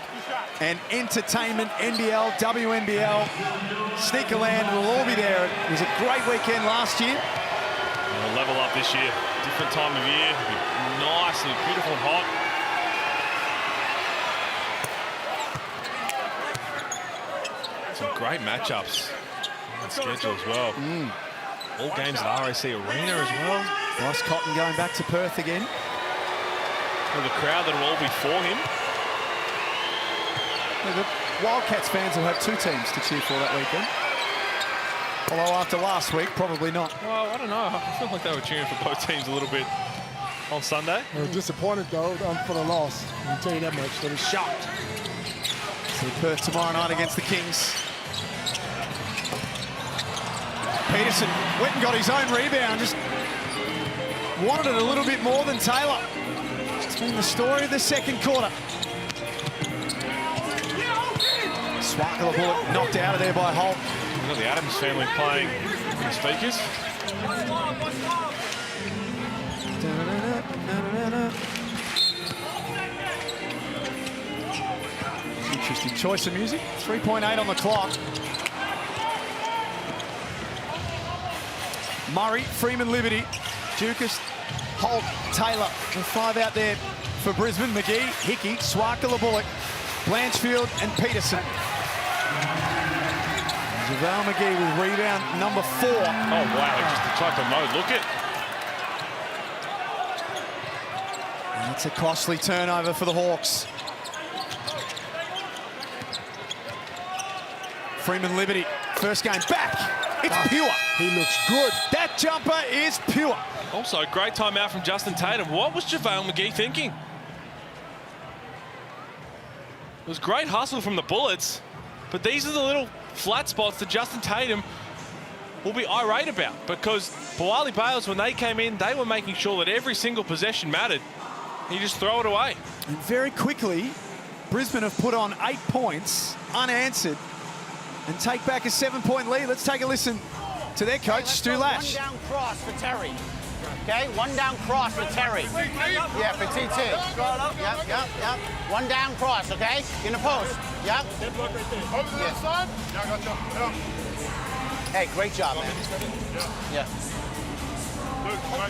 and entertainment. NBL, WNBL, Sneakerland will all be there. It was a great weekend last year. We'll level up this year. Different time of year. It'll be nice and beautiful and hot. Some great matchups on schedule as well. All games at RAC Arena as well. Ross Cotton going back to Perth again. With the crowd that'll all be for him. Yeah, the Wildcats fans will have two teams to cheer for that weekend. Although after last week, probably not. Well, I don't know. I feel like they were cheering for both teams a little bit on Sunday. They were disappointed, though, for the loss. I can tell you that much. They were shocked. See Perth tomorrow night against the Kings. Peterson went and got his own rebound. Just wanted it a little bit more than Taylor. It's been the story of the second quarter. Sparkle bullet knocked out of there by Holt. We've got the Adams family playing the speakers. Interesting choice of music. 3.8 on the clock. Murray, Freeman, Liberty, Dukas, Holt, Taylor. The five out there for Brisbane. McGee, Hickey, Swarkala Bullock, Blanchfield and Peterson. JaVale McGee with rebound number 4. Oh, wow, just the type of mode. Look it. And that's a costly turnover for the Hawks. Freeman, Liberty, first game back. It's pure. He looks good. That jumper is pure. Also, great timeout from Justin Tatum. What was JaVale McGee thinking? It was great hustle from the Bullets, but these are the little flat spots that Justin Tatum will be irate about, because Boali Bales, when they came in, they were making sure that every single possession mattered. You just throw it away. And very quickly, Brisbane have put on 8 points unanswered and take back a 7-point lead. Let's take a listen to their coach, Stu Lash. One down cross for Terry. Okay, one down cross for Terry. Yeah, for TT. Yep. One down cross, okay? In the post. Yep. Over to the side. Yeah, I got you. Yeah. Hey, great job, man. Yeah.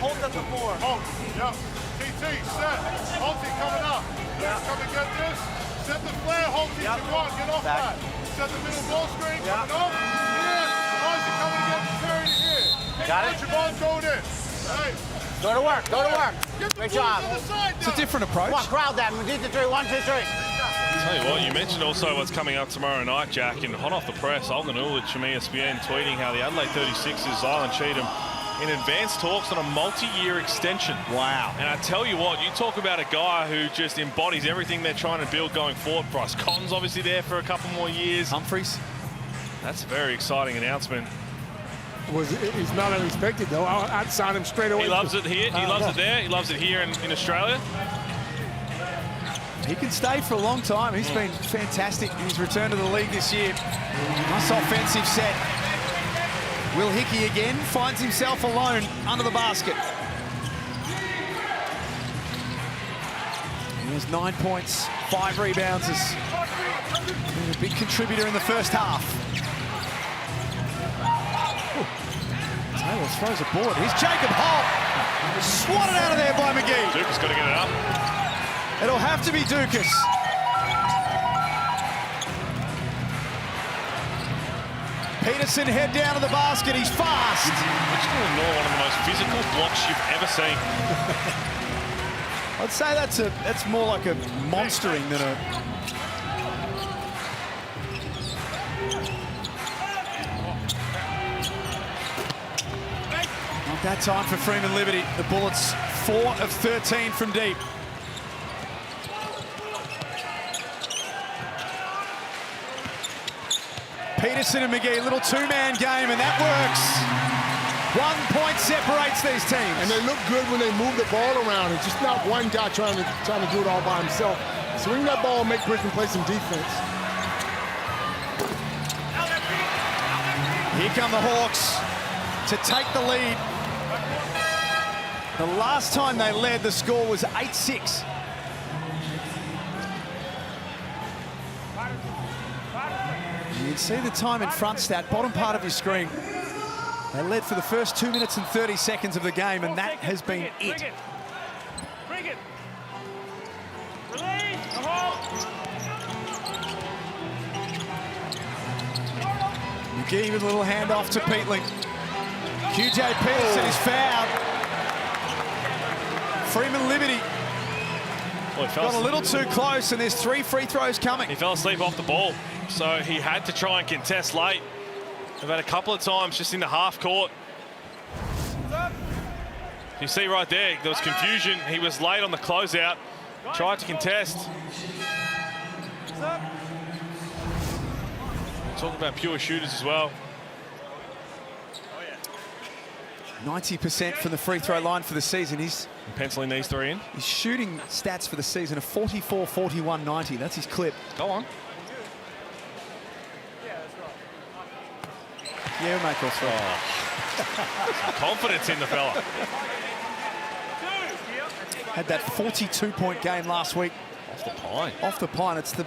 Hold that to 4. Hold. Yeah. TT, set. Holty coming up. Yeah. Come and get this. Set the flare, Holty. Yep. Come on, get off that. Set the middle ball screen. Yep. Coming up. Here. Isaac coming to get Terry to here. Got it. Javon going in. Hey. Go to work. Go to work. Great job. It's a different approach. Come on, crowd that. We did the 3. 1, 2, 3. Tell you what, you mentioned also what's coming up tomorrow night, Jack, and hot off the press, Olgun Ulich from ESPN tweeting how the Adelaide 36ers, Zylan Cheatham, in advanced talks on a multi-year extension. Wow. And I tell you what, you talk about a guy who just embodies everything they're trying to build going forward. Bryce Cotton's obviously there for a couple more years. Humphreys. That's a very exciting announcement. He's not unexpected, though. I'd sign him straight away. He loves it here. He loves it there. He loves it here in Australia. He can stay for a long time. He's been fantastic in his return to the league this year. Nice offensive set. Will Hickey again finds himself alone under the basket. He has 9 points, 5 rebounds. Has been a big contributor in the first half. Taylor throws a board. Here's Jacob Holt. Swatted out of there by McGee. Duke's got to get it up. It'll have to be Dukas. Peterson head down to the basket. He's fast. Which will ignore one of the most physical blocks you've ever seen. I'd say that's more like a monstering than a... Not that time for Freeman Liberty. The Bullets 4 of 13 from deep. Peterson and McGee, little two-man game, and that works. 1 point separates these teams. And they look good when they move the ball around. It's just not one guy trying to do it all by himself. Swing that ball, make Brisbane play some defense. Here come the Hawks to take the lead. The last time they led, the score was 8-6. You can see the time in front stat, bottom part of your screen. They led for the first 2 minutes and 30 seconds of the game, and that has been it. Bring it. Release. The hold. McGee with a little handoff to Peatling. QJ Peterson is fouled. Freeman Liberty got a little too close, and there's 3 free throws coming. He fell asleep off the ball, so he had to try and contest late. They've had a couple of times just in the half court. You see right there was confusion. He was late on the closeout, tried to contest. Talking about pure shooters as well. 90% from the free throw line for the season. He's penciling these 3 in. His shooting stats for the season are 44, 41, 90. That's his clip. Go on. Yeah, we'll make all 3. Confidence in the fella. Had that 42-point game last week. Off the pine. Off the pine. It's the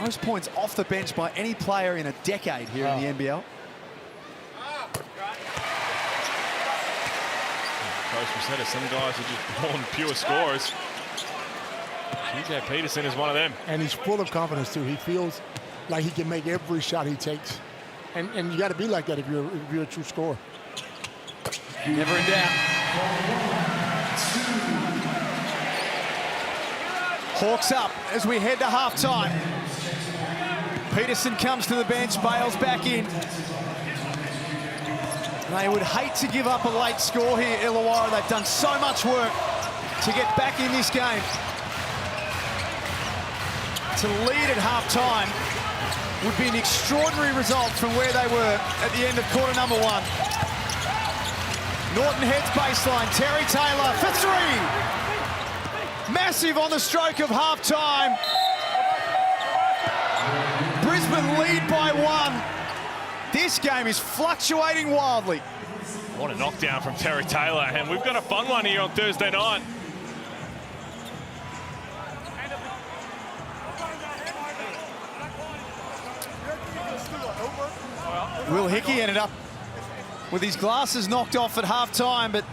most points off the bench by any player in a decade here in the NBL. Coach Rosetta, some guys are just born pure scorers. QJ Peterson is one of them. And he's full of confidence, too. He feels like he can make every shot he takes. And you got to be like that if you're a true scorer. Never in doubt. Hawks up as we head to halftime. Peterson comes to the bench, Bales back in. They would hate to give up a late score here, Illawarra. They've done so much work to get back in this game. To lead at halftime would be an extraordinary result from where they were at the end of quarter number 1. Norton heads baseline. Terry Taylor for 3. Massive on the stroke of halftime. Brisbane lead by 1. This game is fluctuating wildly. What a knockdown from Terry Taylor, and we've got a fun one here on Thursday night. Will Hickey ended up with his glasses knocked off at halftime, but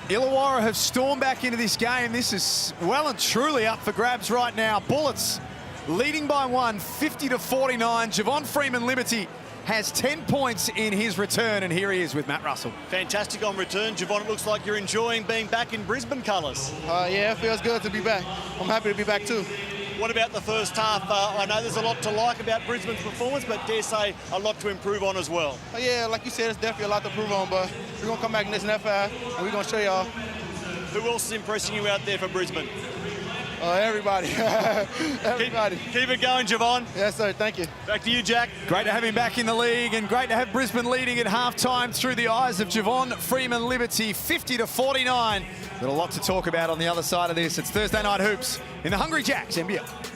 Illawarra have stormed back into this game. This is well and truly up for grabs right now. Bullets leading by 1, 50-49. Javon Freeman Liberty has 10 points in his return, and here he is with Matt Russell. Fantastic on return. Javon, it looks like you're enjoying being back in Brisbane colours. Yeah, it feels good to be back. I'm happy to be back too. What about the first half? I know there's a lot to like about Brisbane's performance, but dare say a lot to improve on as well. Yeah, like you said, it's definitely a lot to improve on, but we're going to come back next half and we're going to show y'all. Who else is impressing you out there for Brisbane? Everybody. Everybody. Keep it going, Javon. Yes, sir. Thank you. Back to you, Jack. Great to have him back in the league, and great to have Brisbane leading at halftime through the eyes of Javon Freeman Liberty, 50-49. Got a lot to talk about on the other side of this. It's Thursday Night Hoops in the Hungry Jacks NBL.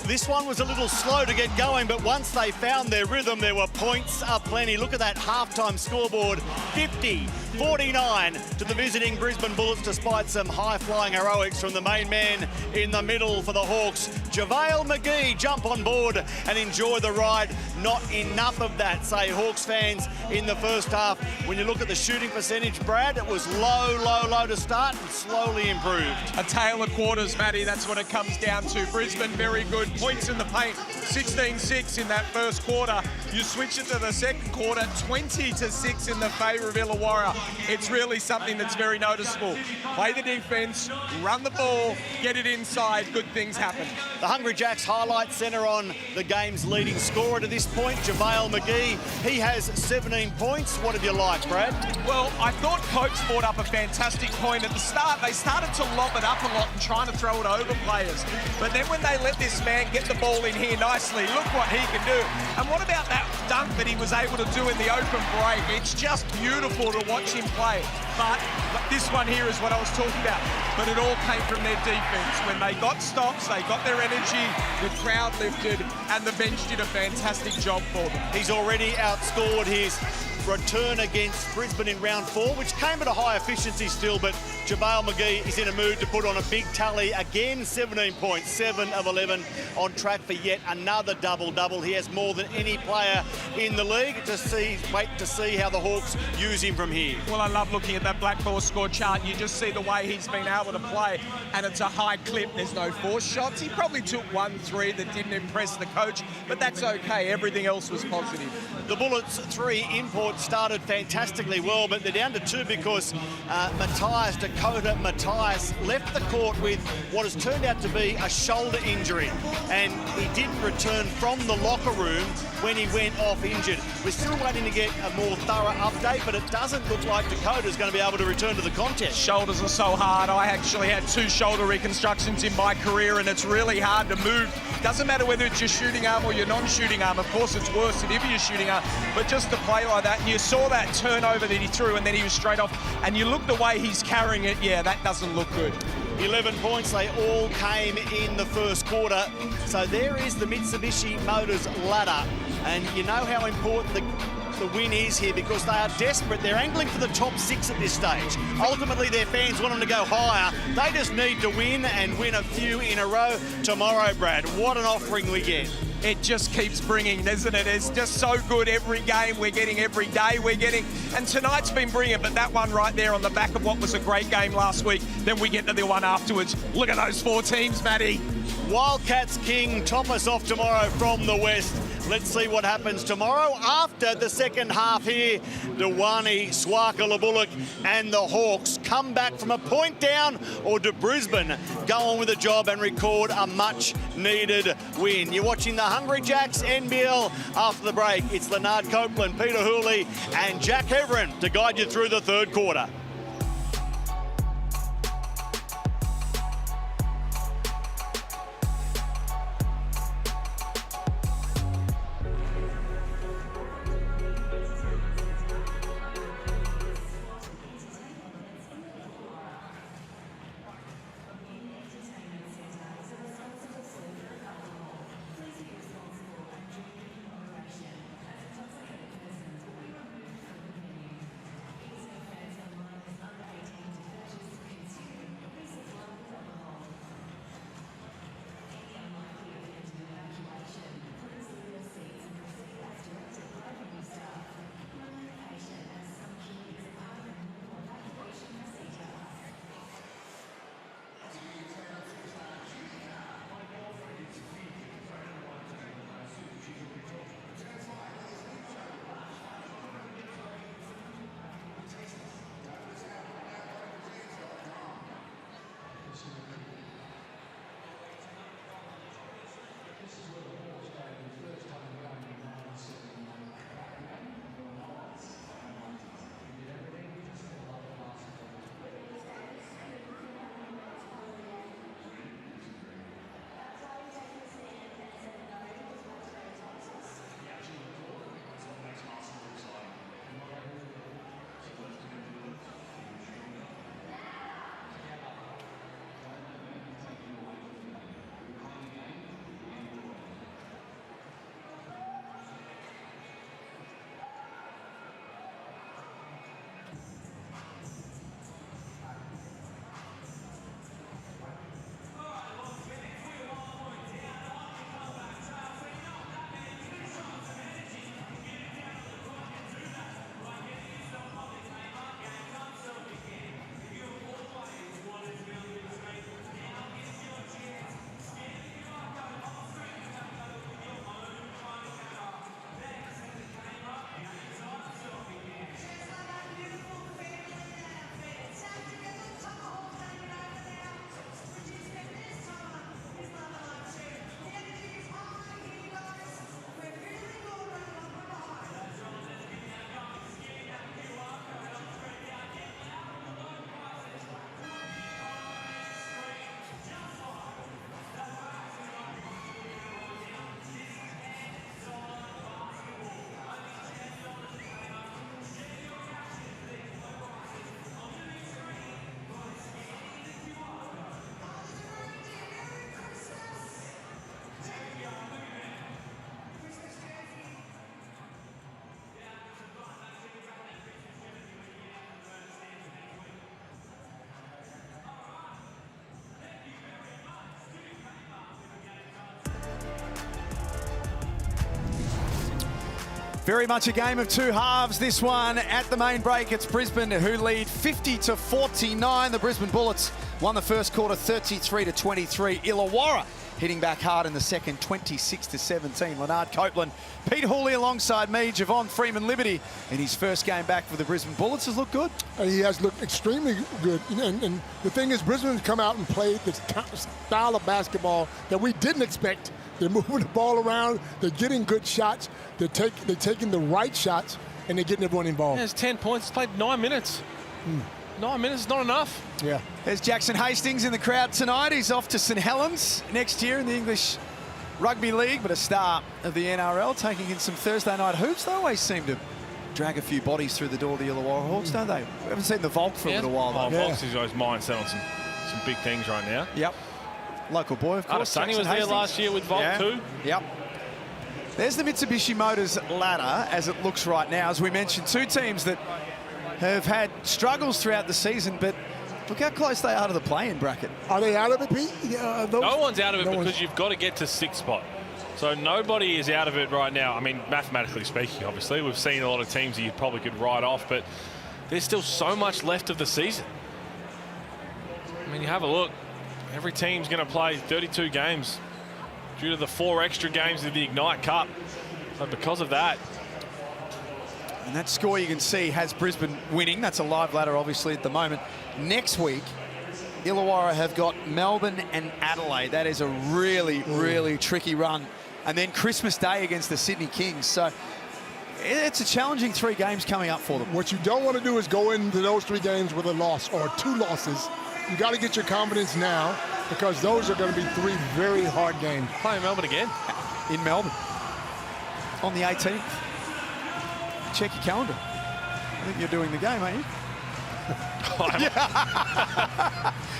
This one was a little slow to get going, but once they found their rhythm, there were points aplenty. Look at that halftime scoreboard, 50-49 to the visiting Brisbane Bullets, despite some high-flying heroics from the main man in the middle for the Hawks. JaVale McGee, jump on board and enjoy the ride. Not enough of that, say Hawks fans, in the first half. When you look at the shooting percentage, Brad, it was low to start and slowly improved. A tale of quarters, Matty, that's what it comes down to. Brisbane, very good. Points in the paint, 16-6 in that first quarter. You switch it to the second quarter, 20-6 in the favour of Illawarra. It's really something that's very noticeable. Play the defence, run the ball, get it inside, good things happen. The Hungry Jacks highlight centre on the game's leading scorer to this point, JaVale McGee. He has 17 points. What have you liked, Brad? Well, I thought Coates brought up a fantastic point at the start. They started to lob it up a lot and trying to throw it over players. But then when they let this man get the ball in here nicely, look what he can do. And what about that dunk that he was able to do in the open break? It's just beautiful to watch him play. But this one here is what I was talking about. But it all came from their defense. When they got stops, they got their energy, the crowd lifted, and the bench did a fantastic job for them. He's already outscored his return against Brisbane in round 4, which came at a high efficiency still, but JaVale McGee is in a mood to put on a big tally again. 17 points, 7 of 11, on track for yet another double-double. He has more than any player in the league. Wait to see how the Hawks use him from here. Well, I love looking at that black ball score chart. You just see the way he's been able to play, and it's a high clip. There's no forced shots. He probably took 1-3 that didn't impress the coach, but that's okay. Everything else was positive. The Bullets' 3 imports started fantastically well, but they're down to 2 because Dakota Matthias left the court with what has turned out to be a shoulder injury, and he didn't return from the locker room when he went off injured. We're still waiting to get a more thorough update, but it doesn't look like Dakota's going to be able to return to the contest. Shoulders are so hard. I actually had 2 shoulder reconstructions in my career, and it's really hard to move. Doesn't matter whether it's your shooting arm or your non-shooting arm. Of course, it's worse than if you're shooting arm, but just to play like that, and you saw that turnover that he threw, and then he was straight off, and you look the way he's carrying it, yeah, that doesn't look good. 11 points, they all came in the first quarter. So there is the Mitsubishi Motors ladder, and you know how important the win is here because they are desperate. They're angling for the top 6 at this stage. Ultimately, their fans want them to go higher. They just need to win and win a few in a row tomorrow, Brad. What an offering we get. It just keeps bringing, doesn't it? It's just so good. Every game we're getting, every day we're getting. And tonight's been brilliant, but that one right there on the back of what was a great game last week, then we get to the one afterwards. Look at those 4 teams, Matty. Wildcats King top us off tomorrow from the west. Let's see what happens tomorrow after the second half here. Dewani, Swaka, Bullock and the Hawks come back from a point down, or do Brisbane go on with the job and record a much-needed win? You're watching the Hungry Jacks NBL. After the break, it's Leonard Copeland, Peter Hooley and Jack Heverin to guide you through the third quarter. Very much a game of two halves. This one at the main break, it's Brisbane who lead 50-49. The Brisbane Bullets won the first quarter 33-23. Illawarra hitting back hard in the second 26-17. Leonard Copeland, Pete Hooley alongside me, Javon Freeman-Liberty in his first game back for the Brisbane Bullets has looked good. He has looked extremely good. And the thing is, Brisbane's come out and played this style of basketball that we didn't expect. They're moving the ball around. They're getting good shots. They're taking the right shots, and they're getting everyone involved. There's 10 points. It's played 9 minutes. 9 minutes is not enough. Yeah. There's Jackson Hastings in the crowd tonight. He's off to St Helens next year in the English Rugby League, but a star of the NRL, taking in some Thursday night hoops. They always seem to drag a few bodies through the door of the Illawarra Hawks, don't they? We haven't seen the Volk for a little while, though. Volk's his mind set on some big things right now. Yep. Local boy, of course. Sonny was there last year with Volk too. Yep. There's the Mitsubishi Motors ladder as it looks right now. As we mentioned, two teams that have had struggles throughout the season, but look how close they are to the play-in bracket. Are they out of it, Pete? No one's out of it because you've got to get to sixth spot. So nobody is out of it right now. I mean, mathematically speaking, obviously. We've seen a lot of teams that you probably could write off, but there's still so much left of the season. I mean, you have a look. Every team's going to play 32 games due to the 4 extra games of the Ignite Cup. So because of that. And that score you can see has Brisbane winning. That's a live ladder, obviously, at the moment. Next week, Illawarra have got Melbourne and Adelaide. That is a really, really tricky run. And then Christmas Day against the Sydney Kings. So it's a challenging 3 games coming up for them. What you don't want to do is go into those 3 games with a loss or 2 losses. You got to get your confidence now because those are going to be 3 very hard games. Playing Melbourne again. In Melbourne. On the 18th. Check your calendar. I think you're doing the game, aren't you?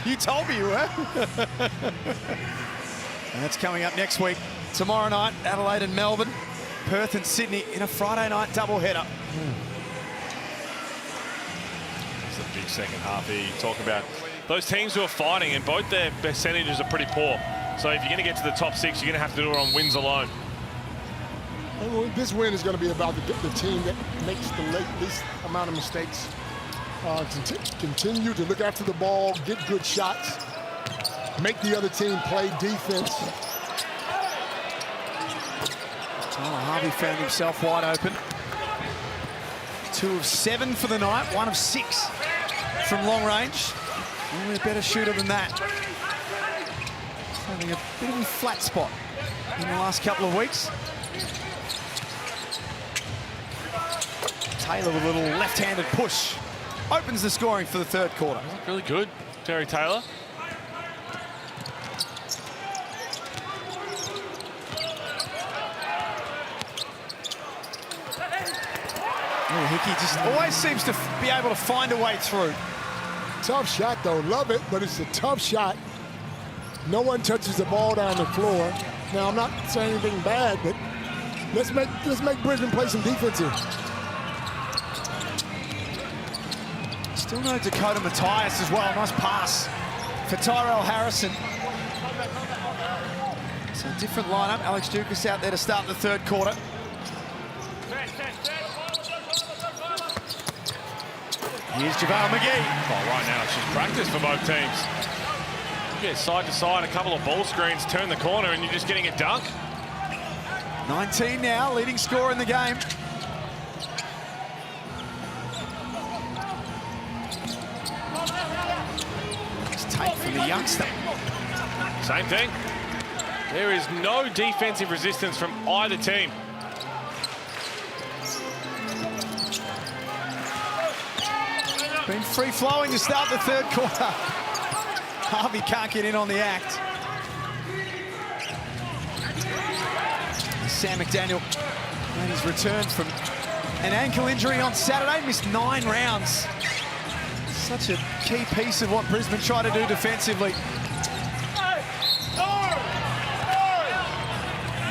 You told me you were. And that's coming up next week. Tomorrow night, Adelaide and Melbourne. Perth and Sydney in a Friday night doubleheader. It's a big second half here. You talk about those teams who are fighting, and both their percentages are pretty poor. So if you're going to get to the top 6, you're going to have to do it on wins alone. This win is going to be about the team that makes the least amount of mistakes. Continue to look after the ball, get good shots, make the other team play defense. Harvey found himself wide open. 2 of 7 for the night, 1 of 6 from long range. Only a better shooter than that. Having a bit of a flat spot in the last couple of weeks. Taylor with a little left-handed push. Opens the scoring for the 3rd quarter. Really good, Terry Taylor. Oh, Hickey just always seems to be able to find a way through. Tough shot, though. Love it, but it's a tough shot. No one touches the ball down the floor. Now, I'm not saying anything bad, but let's make Brisbane play some defense here. Still no Dakota Matthias as well. Nice pass for Tyrell Harrison. So a different lineup. Alex Dukas out there to start the 3rd quarter. Here's JaVale McGee. Oh, right now it's just practice for both teams. You get side to side, a couple of ball screens, turn the corner, and you're just getting a dunk. 19 now, leading scorer in the game. Take from the youngster. Same thing. There is no defensive resistance from either team. Been free-flowing to start the 3rd quarter. Harvey can't get in on the act. Sam McDaniel made his return from an ankle injury on Saturday, missed 9 rounds. Such a key piece of what Brisbane try to do defensively.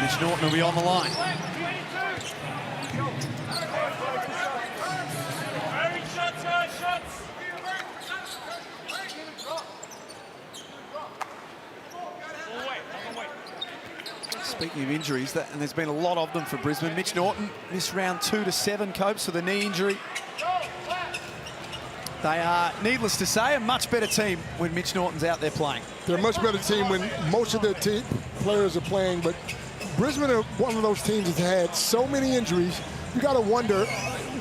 Mitch Norton will be on the line. Speaking of injuries, and there's been a lot of them for Brisbane. Mitch Norton missed round 2 to 7, Copes, with a knee injury. They are, needless to say, a much better team when Mitch Norton's out there playing. They're a much better team when most of their players are playing, but Brisbane are one of those teams that's had so many injuries. You got to wonder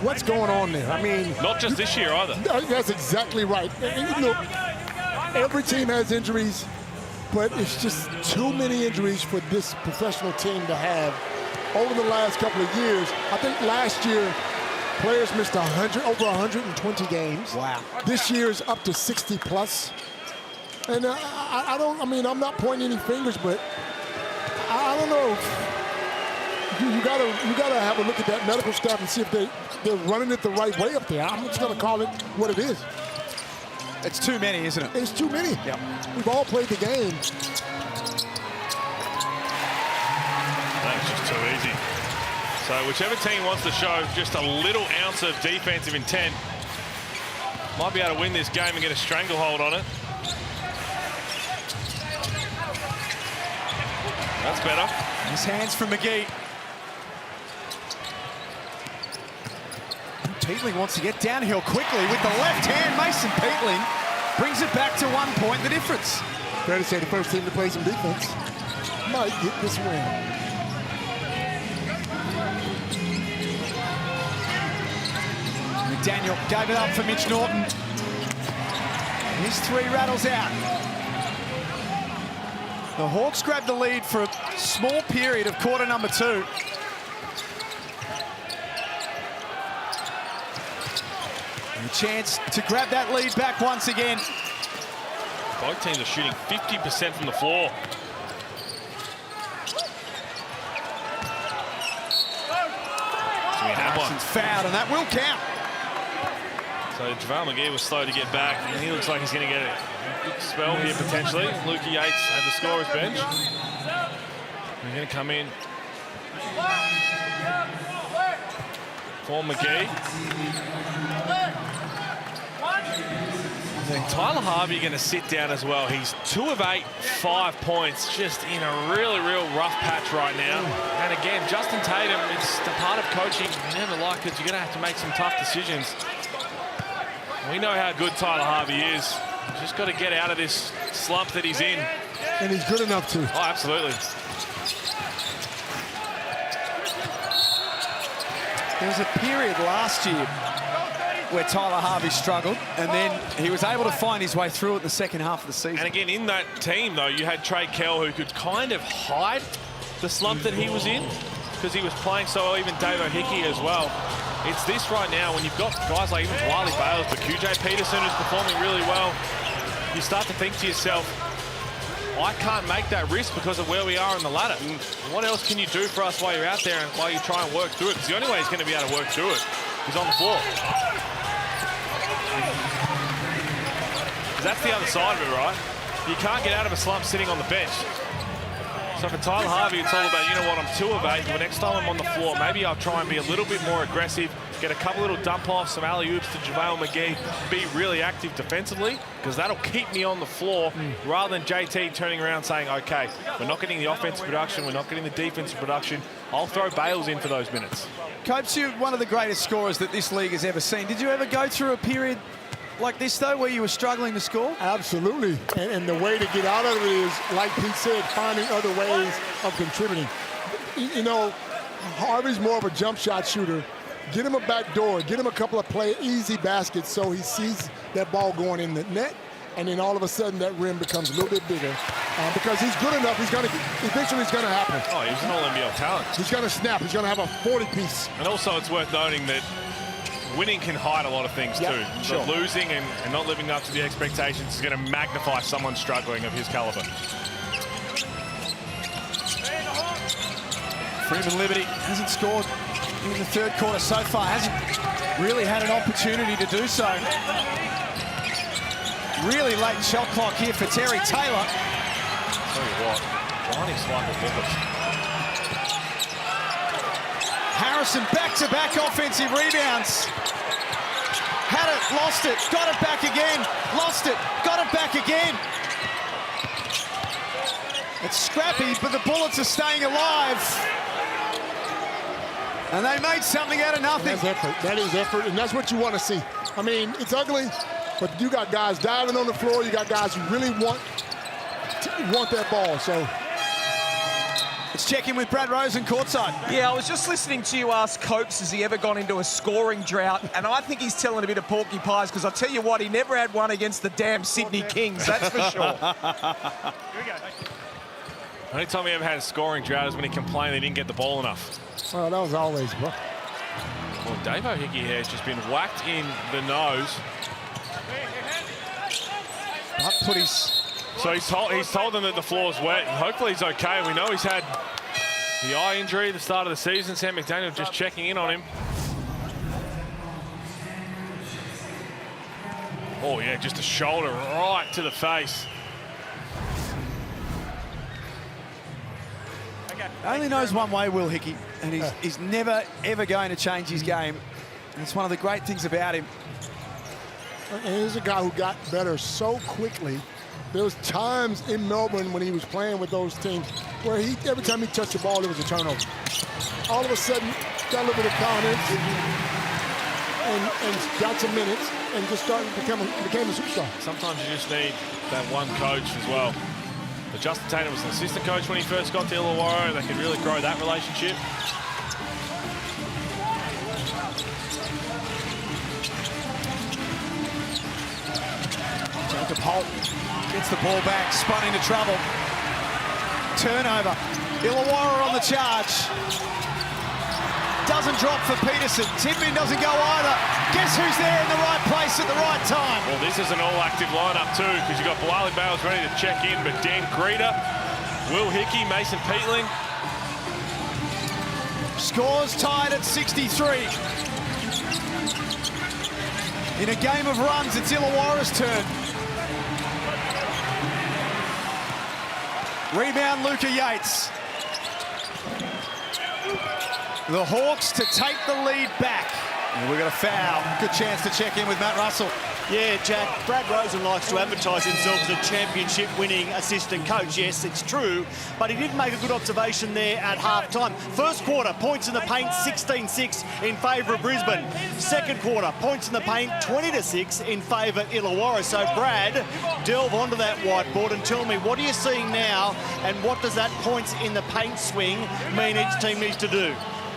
what's going on there. I mean, not just this year either. That's exactly right. And, look, every team has injuries, but it's just too many injuries for this professional team to have over the last couple of years. I think last year, players missed over 120 games. Wow. This year is up to 60 plus. And I'm not pointing any fingers, but I don't know. You gotta have a look at that medical staff and see if they're running it the right way up there. I'm just gonna call it what it is. It's too many, isn't it? It's too many. Yep. We've all played the game. That's just too easy. So whichever team wants to show just a little ounce of defensive intent might be able to win this game and get a stranglehold on it. That's better. His hands from McGee. Peatling wants to get downhill quickly with the left hand. Mason Peatling brings it back to 1 point, the difference. Fair to say the first team to play some defense might get this win. McDaniel gave it up for Mitch Norton. His 3 rattles out. The Hawks grabbed the lead for a small period of quarter number 2. And a chance to grab that lead back once again. Both teams are shooting 50% from the floor. So we have one. Fouled, and that will count. So JaVale McGee was slow to get back, and he looks like he's going to get a good spell here potentially. Lukey Yates at the scorer's bench. He's going to come in for McGee. And Tyler Harvey going to sit down as well. He's 2 of 8, 5 points, just in a real rough patch right now. And again, Justin Tatum, it's the part of coaching. You never like it. You're going to have to make some tough decisions. We know how good Tyler Harvey is. He's just got to get out of this slump that he's in. And he's good enough to. Oh, absolutely. There was a period last year where Tyler Harvey struggled, and then he was able to find his way through it in the second half of the season. And again, in that team, though, you had Trey Kell, who could kind of hide the slump that he was in because he was playing so well, even Dave O'Hickey as well. It's this right now when you've got guys like even Wiley Bales, but QJ Peterson who's performing really well. You start to think to yourself, I can't make that risk because of where we are in the ladder. And what else can you do for us while you're out there and while you try and work through it? Because the only way he's going to be able to work through it is on the floor. That's the other side of it, right? You can't get out of a slump sitting on the bench. So for Tyler Harvey, it's all about, you know what, I'm 2 of 8. But next time I'm on the floor, maybe I'll try and be a little bit more aggressive, get a couple little dump-offs, some alley-oops to JaVale McGee, be really active defensively, because that'll keep me on the floor, rather than JT turning around saying, okay, we're not getting the offensive production, we're not getting the defensive production. I'll throw Bales in for those minutes. Copes, you're one of the greatest scorers that this league has ever seen. Did you ever go through a period like this, though, where you were struggling to score? Absolutely. And the way to get out of it is, like Pete said, finding other ways of contributing. You know, Harvey's more of a jump shot shooter. Get him a back door. Get him a couple of easy baskets so he sees that ball going in the net, and then all of a sudden that rim becomes a little bit bigger. Because he's good enough, eventually it's going to happen. Oh, he was an all-NBL talent. He's going to snap. He's going to have a 40-piece. And also it's worth noting that winning can hide a lot of things too. Sure. So losing and not living up to the expectations is going to magnify someone struggling of his caliber. Freeman Liberty hasn't scored in the third quarter so far. Hasn't really had an opportunity to do so. Really late shot clock here for Terry Taylor. Tell you what, blinding swipe of Bullets. Harrison back-to-back offensive rebounds. Had it, lost it, got it back again, lost it, got it back again. It's scrappy, but the Bullets are staying alive. And they made something out of nothing. That's effort. That is effort, and that's what you want to see. I mean, it's ugly, but you got guys diving on the floor. You got guys who really want that ball. So let's check in with Brad Rosen courtside. Yeah, I was just listening to you ask Copes, has he ever gone into a scoring drought? And I think he's telling a bit of porky pies, because I'll tell you what, he never had one against the damn Sydney Kings, that's for sure. The only time he ever had a scoring drought is when he complained they didn't get the ball enough. Well, that was always, bro. Well, Dave O'Hickey here has just been whacked in the nose. So he's told them that the floor's wet, and hopefully he's okay. We know he's had the eye injury at the start of the season. Sam McDaniel just checking in on him. Oh yeah, just a shoulder right to the face. Only knows one way, Will Hickey, and he's never, ever going to change his game. And it's one of the great things about him. And he's a guy who got better so quickly. There was times in Melbourne when he was playing with those teams where every time he touched the ball, it was a turnover. All of a sudden, got a little bit of confidence and got some minutes and just became a superstar. Sometimes you just need that one coach as well. But Justin Taylor was an assistant coach when he first got to Illawarra, and they could really grow that relationship. Jacob Holt gets the ball back, spun into trouble. Turnover. Illawarra on the charge. Doesn't drop for Peterson. Tipping doesn't go either. Guess who's there in the right place at the right time? Well, this is an all-active lineup too, because you've got Bilali Bales ready to check in, but Dan Greeter, Will Hickey, Mason Peatling. Scores tied at 63. In a game of runs, it's Illawarra's turn. Rebound, Luca Yates. The Hawks to take the lead back. And we've got a foul. Good chance to check in with Matt Russell. Yeah, Jack, Brad Rosen likes to advertise himself as a championship-winning assistant coach. Yes, it's true, but he did make a good observation there at half-time. First quarter, points in the paint, 16-6 in favour of Brisbane. Second quarter, points in the paint, 20-6 in favour of Illawarra. So, Brad, delve onto that whiteboard and tell me, what are you seeing now, and what does that points in the paint swing mean each team needs to do?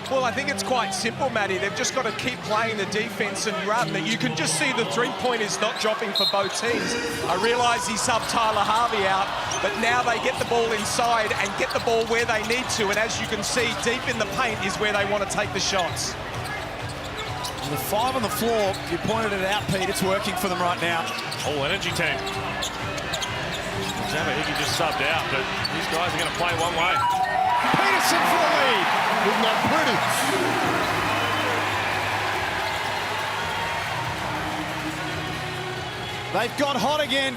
Well, I think it's quite simple, Matty. They've just got to keep playing the defence and run. That you can just see the three-pointers not dropping for both teams. I realise he subbed Tyler Harvey out, but now they get the ball inside and get the ball where they need to. And as you can see, deep in the paint is where they want to take the shots. And the five on the floor, you pointed it out, Pete, it's working for them right now. All energy team. Sam Hickey just subbed out, but these guys are going to play one way. Peterson for the lead. Isn't that pretty? They've got hot again.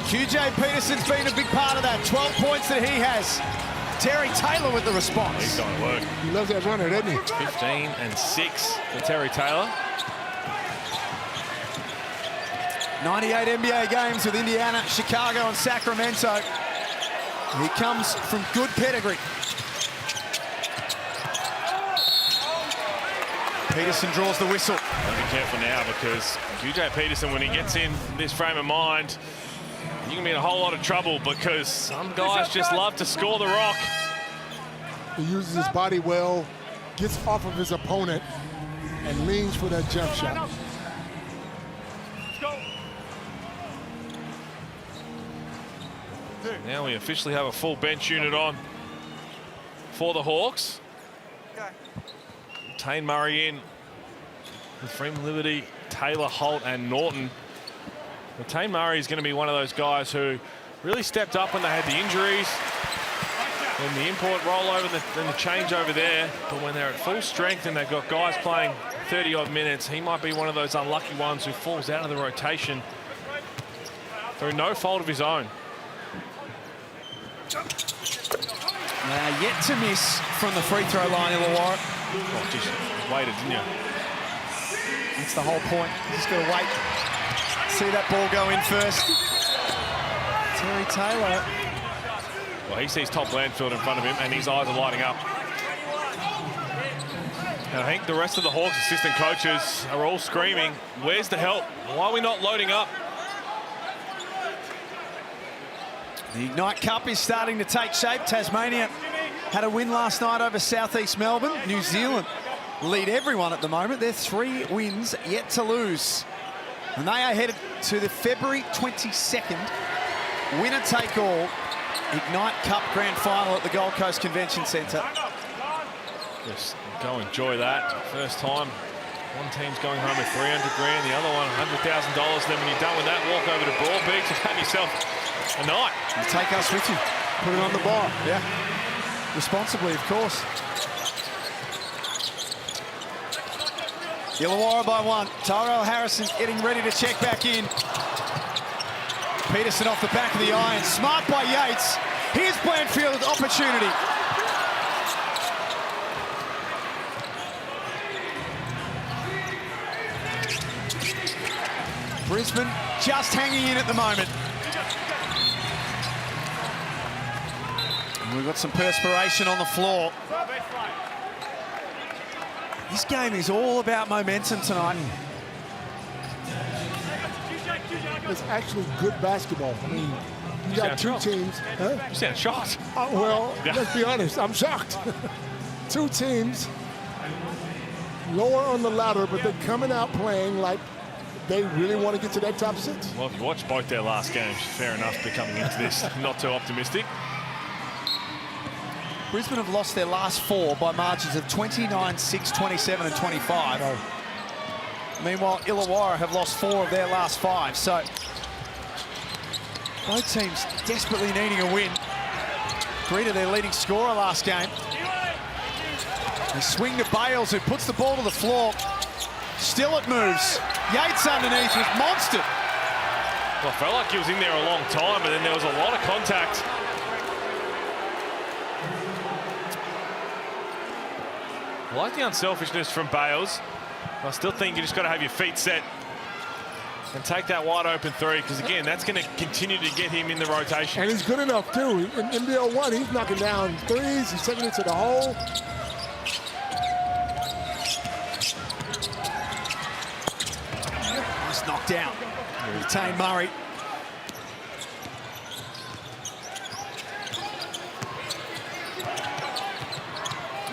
QJ Peterson's been a big part of that. 12 points that he has. Terry Taylor with the response. He's going to work. He loves that runner, doesn't he? 15-6 for Terry Taylor. 98 NBA games with Indiana, Chicago, and Sacramento. He comes from good pedigree. Peterson draws the whistle. Be careful now, because QJ Peterson, when he gets in this frame of mind, you can be in a whole lot of trouble, because some guys just love to score the rock. He uses his body well, gets off of his opponent, and leans for that jump shot. Now we officially have a full bench unit on for the Hawks. Tane Murray in with Freeman Liberty, Taylor, Holt and Norton. Well, Tane Murray is going to be one of those guys who really stepped up when they had the injuries and the import rollover and the change over there. But when they're at full strength and they've got guys playing 30-odd minutes, he might be one of those unlucky ones who falls out of the rotation through no fault of his own. Yet to miss from the free throw line, Illawarra. Oh, just waited, didn't you? That's the whole point. Just got to wait. See that ball go in first. Terry Taylor. Well, he sees Tom Blanchfield in front of him, and his eyes are lighting up. And I think the rest of the Hawks assistant coaches are all screaming, where's the help? Why are we not loading up? The Ignite Cup is starting to take shape. Tasmania had a win last night over Southeast Melbourne. New Zealand lead everyone at the moment. They're 3 wins yet to lose. And they are headed to the February 22nd winner-take-all Ignite Cup Grand Final at the Gold Coast Convention Centre. Just go enjoy that. First time, one team's going home with 300 grand, the other one $100,000. Then when you're done with that, walk over to Broadbeach and have yourself a night. You take us with you. Put it on the bar. Yeah. Responsibly, of course. Illawarra by 1. Tyrell Harrison getting ready to check back in. Peterson off the back of the iron. Smart by Yates. Here's Blanchfield's opportunity. Brisbane just hanging in at the moment. And we've got some perspiration on the floor. This game is all about momentum tonight. It's actually good basketball. I mean, you got 2 teams. Huh? You sound shocked. Well, let's be honest, I'm shocked. 2 teams lower on the ladder, but they're coming out playing like they really want to get to that top 6. Well, if you watch both their last games, fair enough, they're coming into this not too optimistic. Brisbane have lost their last 4 by margins of 29, 6, 27 and 25. No. Meanwhile, Illawarra have lost 4 of their last 5. So both teams desperately needing a win. Greeter, their leading scorer last game. They swing to Bales, who puts the ball to the floor. Still it moves. Yates underneath was monstered. Well, I felt like he was in there a long time, and then there was a lot of contact. I like the unselfishness from Bales. I still think you just got to have your feet set and take that wide open 3, because again, that's going to continue to get him in the rotation. And he's good enough too. In NBL 1, he's knocking down 3s. He's taking it to the hole. Nice knockdown. Retain Murray.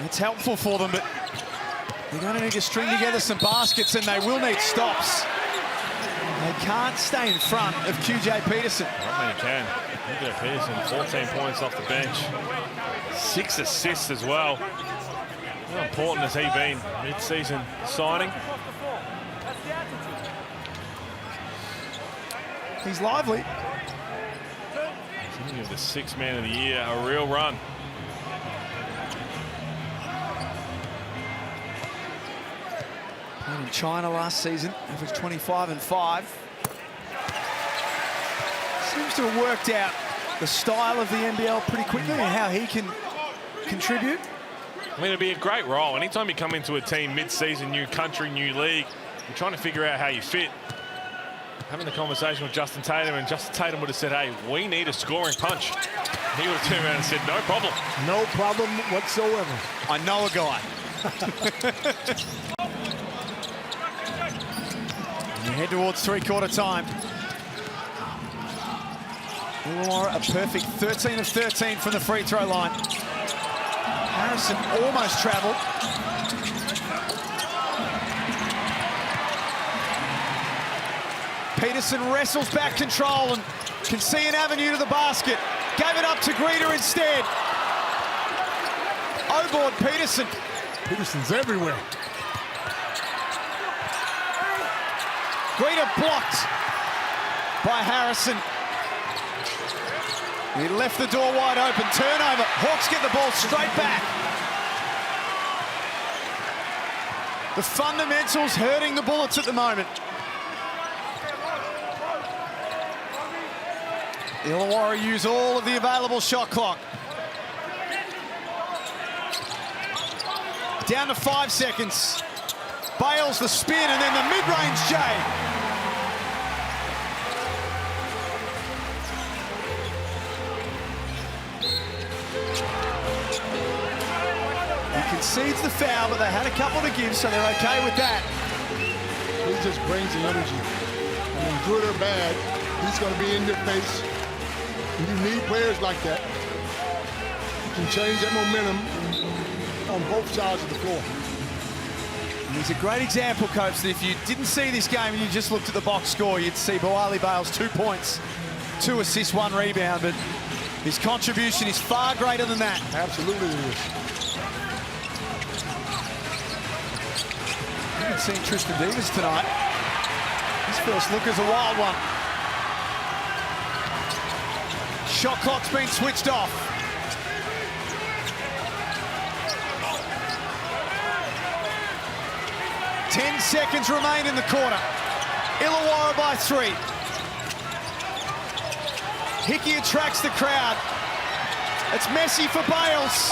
It's helpful for them, but they're going to need to string together some baskets, and they will need stops. They can't stay in front of QJ Peterson. I mean, he can. QJ Peterson, 14 points off the bench. 6 assists as well. How important has he been mid-season signing? He's lively. He's give the 6th man of the year a real run. Played in China last season, averaged 25 and 5. Seems to have worked out the style of the NBL pretty quickly and how he can contribute. I mean, it'd be a great role. Anytime you come into a team mid-season, new country, new league, you're trying to figure out how you fit. Having the conversation with Justin Tatum, and Justin Tatum would have said, hey, we need a scoring punch. He would have turned around and said, no problem. No problem whatsoever. I know a guy. We head towards three-quarter time. Illawarra a perfect 13 of 13 from the free throw line. Harrison almost travelled. Peterson wrestles back control and can see an avenue to the basket. Gave it up to Greeter instead. O-board Peterson. Peterson's everywhere. Greeter blocked by Harrison. He left the door wide open. Turnover. Hawks get the ball straight back. The fundamentals hurting the Bullets at the moment. Illawarra use all of the available shot clock. Down to 5 seconds. Bales the spin and then the mid-range J. He concedes the foul, but they had a couple to give, so they're okay with that. He just brings the energy. I mean, good or bad, he's going to be in your face. And you need players like that. You can change that momentum on both sides of the floor. And he's a great example, Coach, that if you didn't see this game and you just looked at the box score, you'd see Boali Bales 2 points, 2 assists, 1 rebound, but his contribution is far greater than that. Absolutely it is. I haven't seen Tristan Davis tonight. His first look is a wild one. Shot clock's been switched off. Ten seconds remain in the quarter. Illawarra by 3. Hickey attracts the crowd. It's messy for Bales.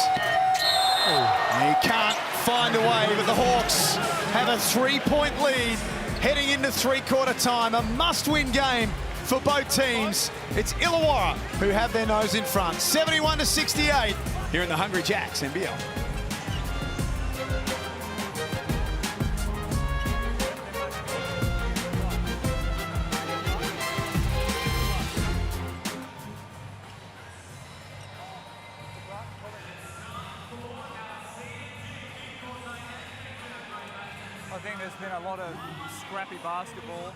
He can't find a way, but the Hawks have a 3-point lead heading into three-quarter time. A must-win game for both teams. It's Illawarra who have their nose in front. 71-68 here in the Hungry Jacks NBL. I think there's been a lot of scrappy basketball.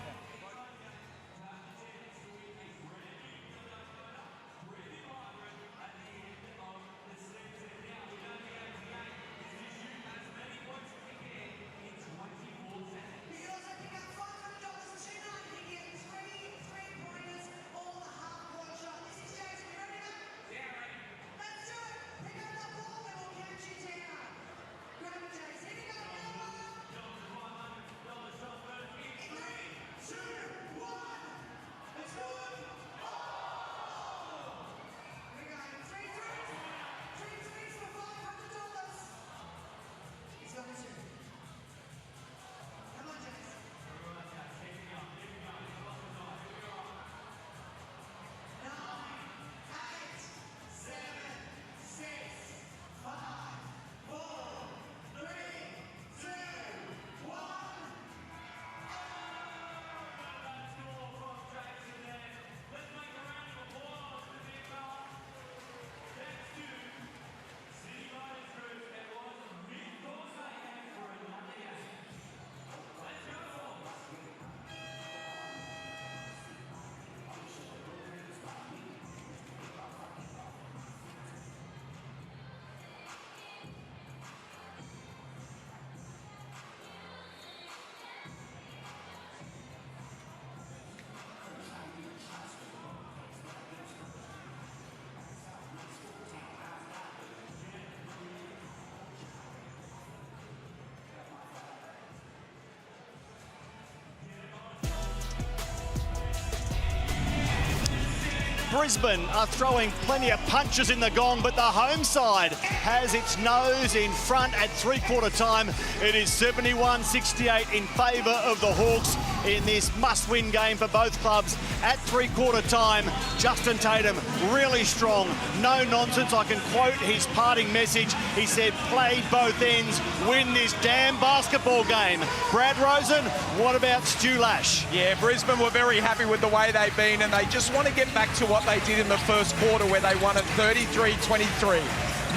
Brisbane are throwing plenty of punches in the gong, but the home side has its nose in front at three-quarter time. It is 71-68 in favour of the Hawks in this must-win game for both clubs. At three-quarter time, Justin Tatum really strong, no nonsense. I can quote his parting message. He said, play both ends, win this damn basketball game. Brad Rosen, what about Stu Lash? Yeah, Brisbane were very happy with the way they've been, and they just want to get back to what they did in the first quarter where they won at 33-23.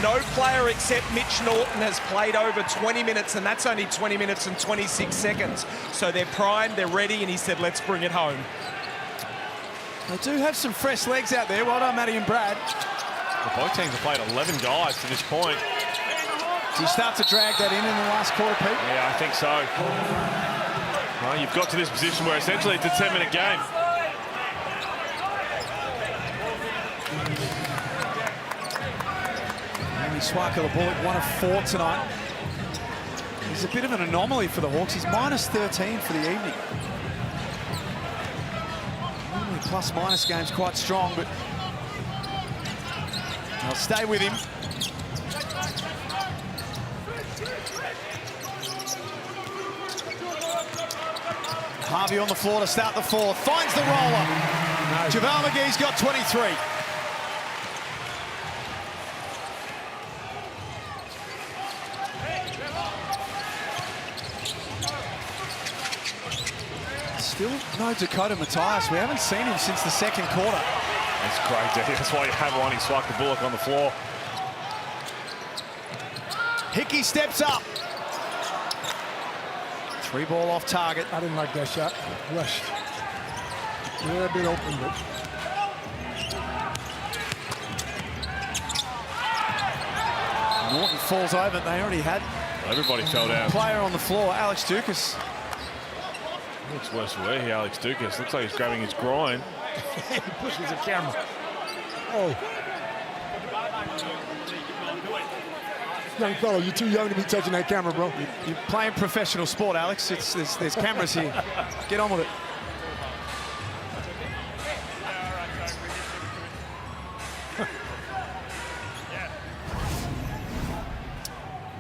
No player except Mitch Norton has played over 20 minutes, and that's only 20 minutes and 26 seconds. So they're primed, they're ready, and he said, let's bring it home. They do have some fresh legs out there. Well done, Matty and Brad. Well, both teams have played 11 guys to this point. Do you start to drag that in the last quarter, Pete? Yeah, I think so. Well, you've got to this position where essentially it's a 10-minute game. Swaka, the Bullock, 1 of 4 tonight. He's a bit of an anomaly for the Hawks. He's minus 13 for the evening. Normally plus-minus games quite strong, but they'll stay with him. Harvey on the floor to start the fourth. Finds the roller. JaVale McGee's got 23. Still no Dakota Matthias. We haven't seen him since the second quarter. That's great. That's why you have Ronnie Swike the Bullock on the floor. Hickey steps up. 3 ball off target. I didn't like that shot. Rushed. Yeah, a bit open, but. Norton falls over. They already had. Everybody fell down. Player on the floor, Alex Dukas. Looks worse for wear here, Alex Dukas. Looks like he's grabbing his groin. He pushes the camera. Oh. Young fellow, you're too young to be touching that camera, bro. You're playing professional sport, Alex. There's cameras here. Get on with it.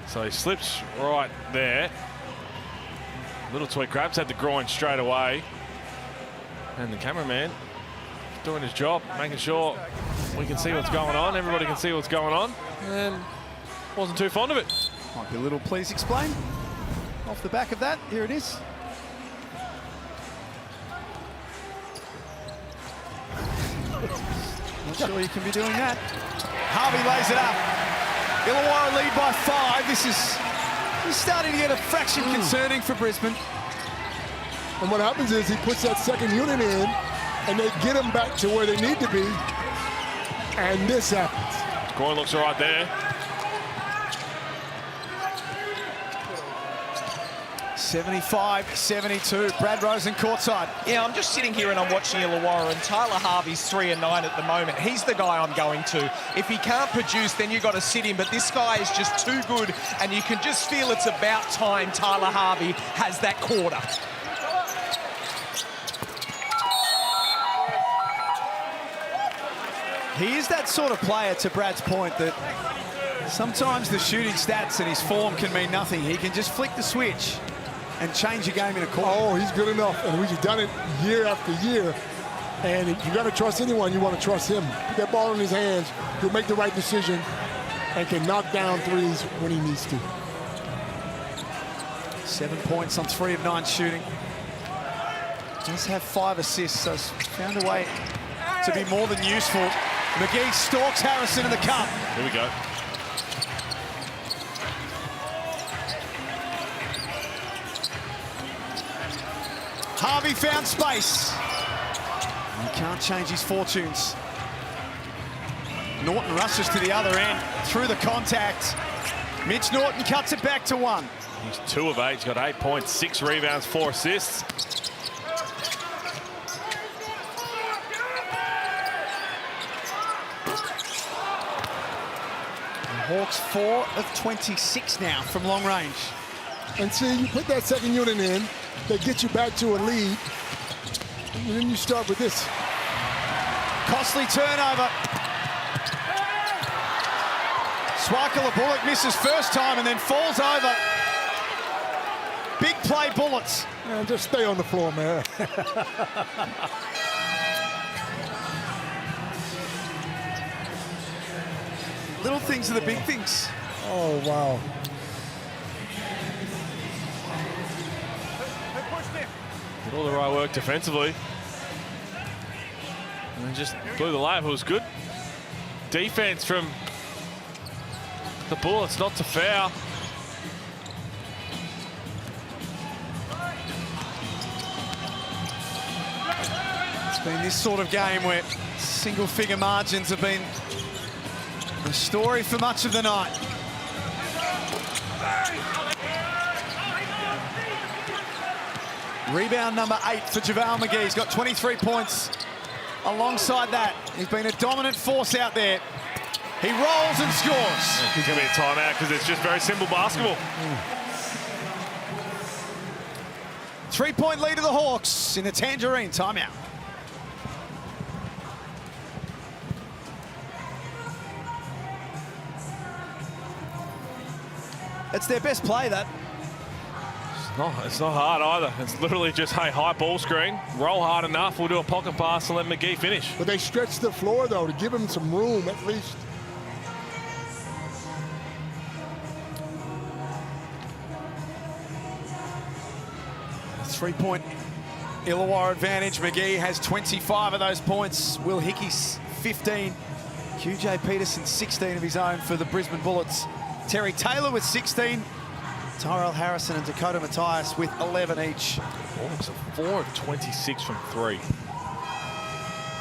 So he slips right there. Little Toy grabs at the groin straight away. And the cameraman doing his job, making sure we can see what's going on. Everybody can see what's going on. And wasn't too fond of it. Might be a little please explain. Off the back of that, here it is. Not sure you can be doing that. Harvey lays it up. Illawarra lead by 5. This is starting to get a fraction concerning for Brisbane. And what happens is he puts that second unit in, and they get him back to where they need to be. And this happens. Groin looks all right there. 75-72. Brad Rosen courtside. Yeah, I'm just sitting here and I'm watching Illawarra, and Tyler Harvey's 3-9 at the moment. He's the guy I'm going to. If he can't produce, then you've got to sit him. But this guy is just too good, and you can just feel it's about time Tyler Harvey has that quarter. He is that sort of player, to Brad's point, that sometimes the shooting stats and his form can mean nothing. He can just flick the switch and change your game in a quarter. Oh, he's good enough. And we've done it year after year. And if you got to trust anyone, you want to trust him. Put that ball in his hands, he'll make the right decision and can knock down threes when he needs to. 7 points on 3 of 9 shooting. Does have 5 assists, so he's found a way to be more than useful. McGee stalks Harrison in the cup. Here we go. Harvey found space. He can't change his fortunes. Norton rushes to the other end through the contact. Mitch Norton cuts it back to 1. He's 2 of 8. He's got 8 points, 6 rebounds, 4 assists. Hawks 4 of 26 now from long range. And see, you put that second unit in, they get you back to a lead, and then you start with this. Costly turnover. Swakala Bullock misses first time and then falls over. Big play Bullets. Man, just stay on the floor, man. Little things are the big things. Oh, wow. Did all the right work defensively. And then just blew the layup. It was good defense from the Bullets not to foul. It's been this sort of game where single-figure margins have been the story for much of the night. Rebound number 8 for JaVale McGee. He's got 23 points. Alongside that, he's been a dominant force out there. He rolls and scores. He's going to be a timeout because it's just very simple basketball. 3-point lead of the Hawks in the Tangerine timeout. It's their best play, that. It's not hard either. It's literally just, hey, high ball screen, roll hard enough, we'll do a pocket pass and let McGee finish. But they stretch the floor, though, to give him some room at least. A 3-point Illawarra advantage. McGee has 25 of those points. Will Hickey's 15. QJ Peterson 16 of his own for the Brisbane Bullets. Terry Taylor with 16. Tyrell Harrison and Dakota Matthias with 11 each. Bullets are 4 of 26 from 3.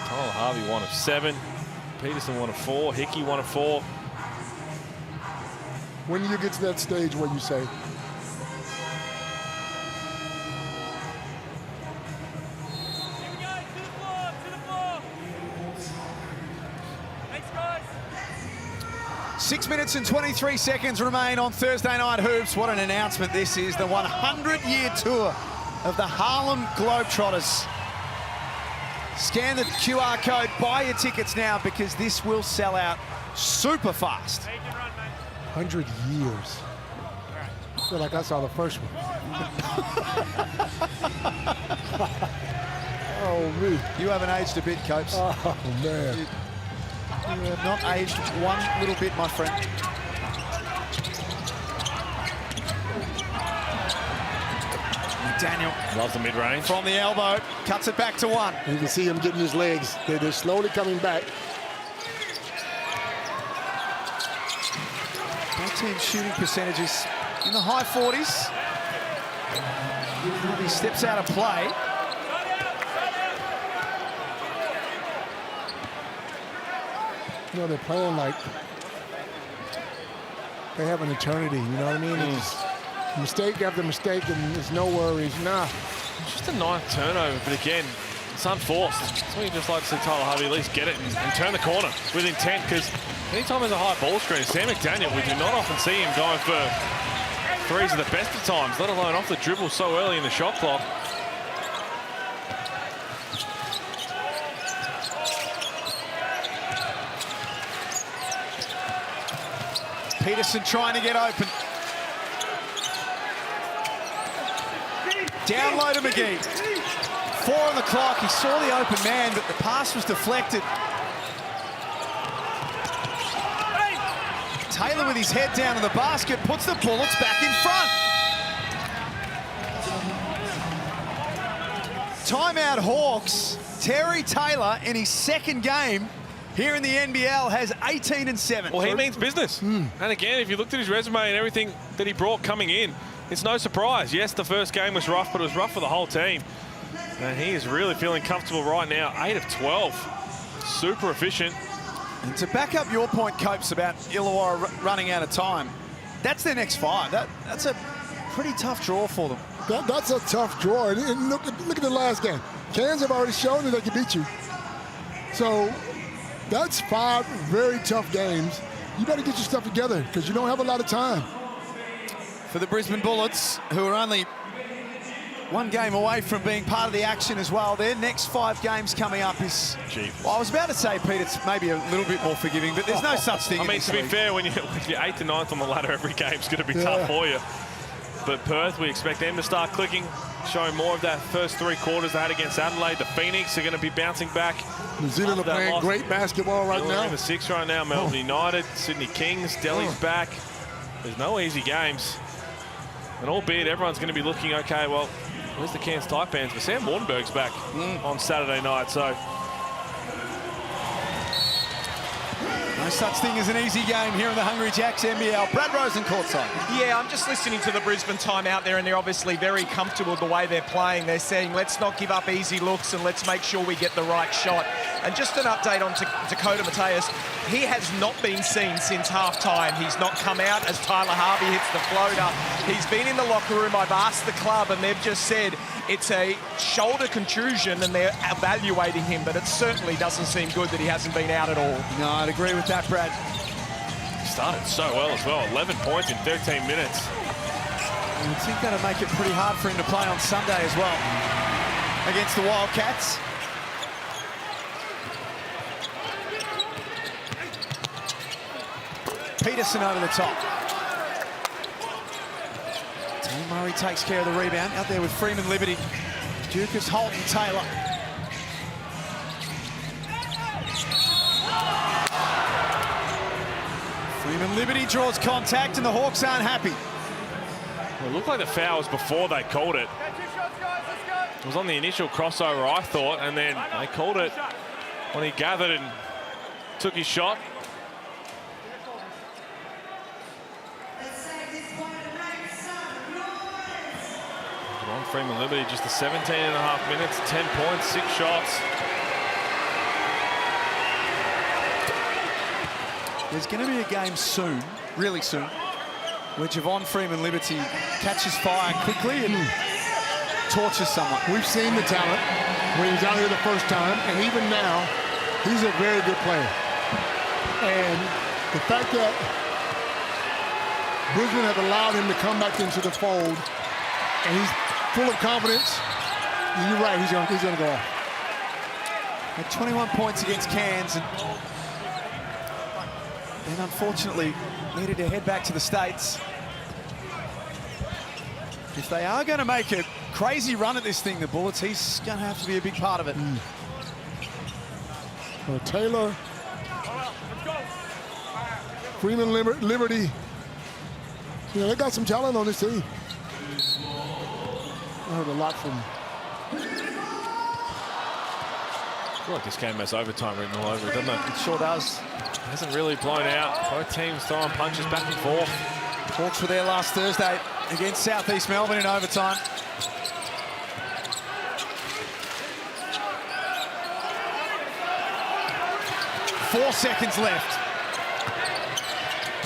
Tyler Harvey 1 of 7. Peterson 1 of 4. Hickey 1 of 4. When do you get to that stage where you say, Thanks, guys. 6 minutes and 23 seconds remain on Thursday Night Hoops. What an announcement this is. The 100-year tour of the Harlem Globetrotters. Scan the QR code, buy your tickets now because this will sell out super fast. 100 years? I feel like I saw the first one. Oh, me. You haven't aged a bit, Copes. Oh, man. You have not aged one little bit, my friend. Daniel loves the mid-range. From the elbow, cuts it back to 1. You can see him getting his legs. They're slowly coming back. Both teams shooting percentages in the high 40s. He steps out of play. You know, they're playing like they have an eternity, you know what I mean? It's mistake after mistake, and there's no worries. Nah. It's just a ninth turnover, but again, it's unforced. So you just like to see Tyler Harvey at least get it and turn the corner with intent, because anytime there's a high ball screen, Sam McDaniel, we do not often see him going for threes at the best of times, let alone off the dribble so early in the shot clock. Peterson trying to get open. Down low to McGee. 4 on the clock. He saw the open man, but the pass was deflected. Taylor with his head down to the basket puts the Bullets back in front. Timeout Hawks. Terry Taylor in his second game here in the NBL has 18 and 7. Well, he means business. And again, if you looked at his resume and everything that he brought coming in, it's no surprise. Yes, the first game was rough, but it was rough for the whole team. And he is really feeling comfortable right now. 8 of 12. Super efficient. And to back up your point, Copes, about Illawarra running out of time, that's their next 5. That's a pretty tough draw for them. That's a tough draw. And look at the last game. Cairns have already shown that they can beat you. So that's 5 very tough games. You better get your stuff together because you don't have a lot of time. For the Brisbane Bullets, who are only 1 game away from being part of the action as well, their next 5 games coming up is... Well, I was about to say, Pete, it's maybe a little bit more forgiving, but there's no such thing. I mean, to be fair, when you're 8th and 9th on the ladder, every game's going to be tough for you. But Perth, we expect them to start clicking, showing more of that first 3 quarters they had against Adelaide. The Phoenix are going to be bouncing back. New Zealand are playing great basketball right now. In the 6 right now. Melbourne United, Sydney Kings, Delhi's back. There's no easy games. And albeit everyone's going to be looking, okay, well, where's the Cairns Taipans? But Sam Wardenberg's back on Saturday night, so... No such thing as an easy game here in the Hungry Jacks NBL. Brad Rosen courtside. Yeah, I'm just listening to the Brisbane time out there, and they're obviously very comfortable with the way they're playing. They're saying, let's not give up easy looks and let's make sure we get the right shot. And just an update on Dakota Matthias. He has not been seen since halftime. He's not come out as Tyler Harvey hits the floater. He's been in the locker room. I've asked the club, and they've just said it's a shoulder contusion, and they're evaluating him, but it certainly doesn't seem good that he hasn't been out at all. No, I'd agree with that, Brad. Started so well as well. 11 points in 13 minutes. I think that'll make it pretty hard for him to play on Sunday as well against the Wildcats. Peterson over the top. Tony Murray takes care of the rebound. Out there with Freeman Liberty. Dukas, Holt and Taylor. Freeman Liberty draws contact and the Hawks aren't happy. Well, it looked like the foul was before they called it. It was on the initial crossover, I thought, and then they called it when he gathered and took his shot. Ron Freeman Liberty, just the 17.5 minutes, 10 points, 6 shots. There's going to be a game soon, really soon, where Javon Freeman Liberty catches fire quickly and tortures someone. We've seen the talent when he was out here the first time, and even now, he's a very good player. And the fact that Brisbane have allowed him to come back into the fold, and he's full of confidence, you're right, he's gonna go off. Had 21 points against Cairns, and then unfortunately needed to head back to the States. If they are going to make a crazy run at this thing, the Bullets, he's going to have to be a big part of it. Well, Taylor, Freeman Liberty, you know, they got some talent on this team. I heard a lot from I feel like this game has overtime written all over it, doesn't it? It sure does. It hasn't really blown out. Both teams throwing punches back and forth. Hawks were there last Thursday against South East Melbourne in overtime. Four seconds left.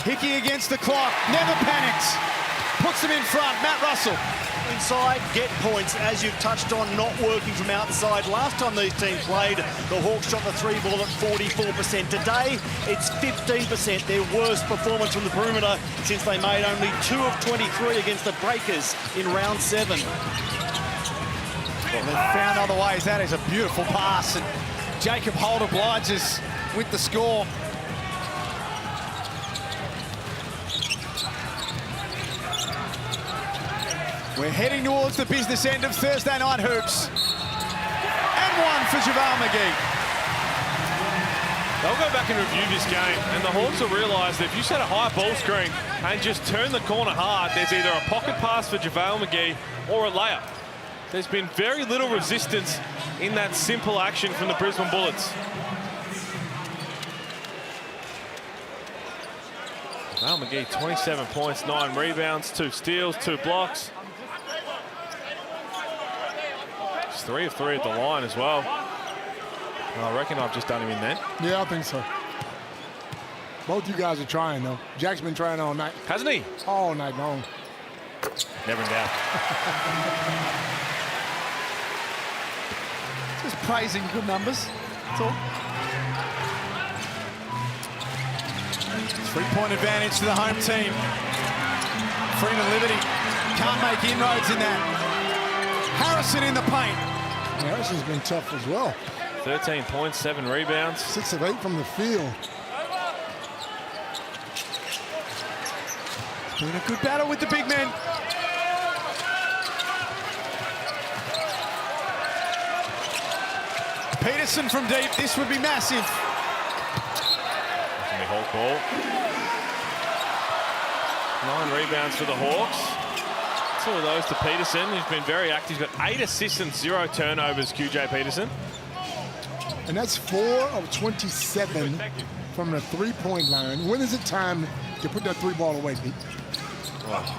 Hickey against the clock, never panics. Puts them in front, Matt Russell. Inside, get points, as you've touched on, not working from outside. Last time these teams played, the Hawks shot the 3 ball at 44%. Today, it's 15%, their worst performance from the perimeter since they made only 2 of 23 against the Breakers in round 7. Well, they've found other ways. That is a beautiful pass, and Jacob Holt obliges with the score. We're heading towards the business end of Thursday night hoops. And one for JaVale McGee. They'll go back and review this game, and the Hawks will realise that if you set a high ball screen and just turn the corner hard, there's either a pocket pass for JaVale McGee or a layup. There's been very little resistance in that simple action from the Brisbane Bullets. JaVale McGee, 27 points, 9 rebounds, 2 steals, 2 blocks. 3 of 3 at the line as well. I reckon I've just done him in then. Yeah, I think so. Both you guys are trying, though. Jack's been trying all night. Hasn't he? All night long. Never in doubt. Just praising good numbers, that's all. 3-point advantage to the home team. Freeman Liberty can't make inroads in that. Harrison in the paint. Harrison's been tough as well. 13 points, 7 rebounds. 6 of 8 from the field. It's been a good battle with the big men. Peterson from deep. This would be massive. That's going to be Hawk ball. 9 rebounds for the Hawks. 2 of those to Peterson, who's been very active. He's got 8 assists and 0 turnovers, QJ Peterson. And that's 4 of 27 from the 3-point line. When is it time to put that 3 ball away, Pete? Well, it's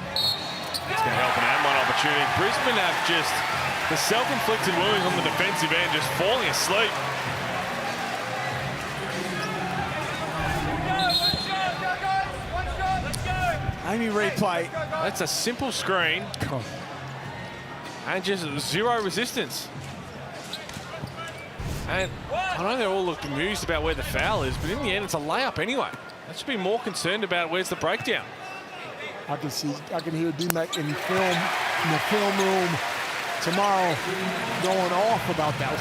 going to help and add one opportunity. Brisbane have just the self-inflicted wounds on the defensive end, just falling asleep. Amy replay. That's a simple screen. And just 0 resistance. And I know they're all looking amused about where the foul is, but in the end, it's a layup anyway. They should be more concerned about where's the breakdown. I can hear D-Mac in the film room tomorrow going off about that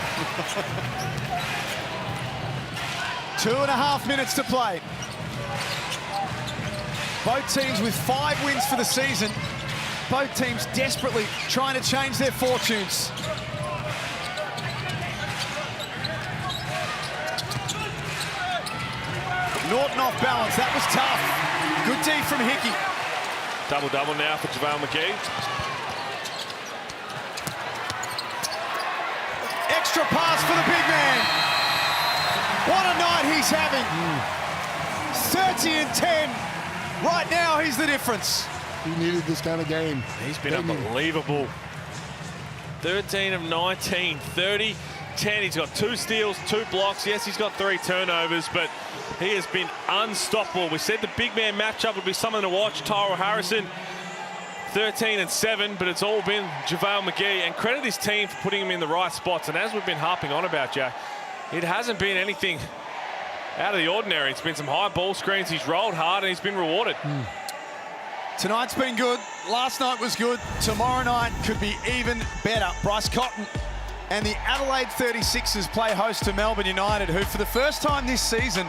one. 2.5 minutes to play. Both teams with 5 wins for the season. Both teams desperately trying to change their fortunes. Norton off balance, that was tough. Good D from Hickey. Double-double now for JaVale McGee. extra pass for the big man. What a night he's having. 30 and 10. Right now, he's the difference. He needed this kind of game. He's been unbelievable. 13 of 19, 30, 10. He's got 2 steals, 2 blocks. Yes, he's got 3 turnovers, but he has been unstoppable. We said the big man matchup would be something to watch. Tyrell Harrison, 13 and 7, but it's all been JaVale McGee. And credit his team for putting him in the right spots. And as we've been harping on about, Jack, it hasn't been anything out of the ordinary. It's been some high ball screens. He's rolled hard and he's been rewarded. Tonight's been good. Last night was good. Tomorrow night could be even better. Bryce Cotton and the Adelaide 36ers play host to Melbourne United, who for the first time this season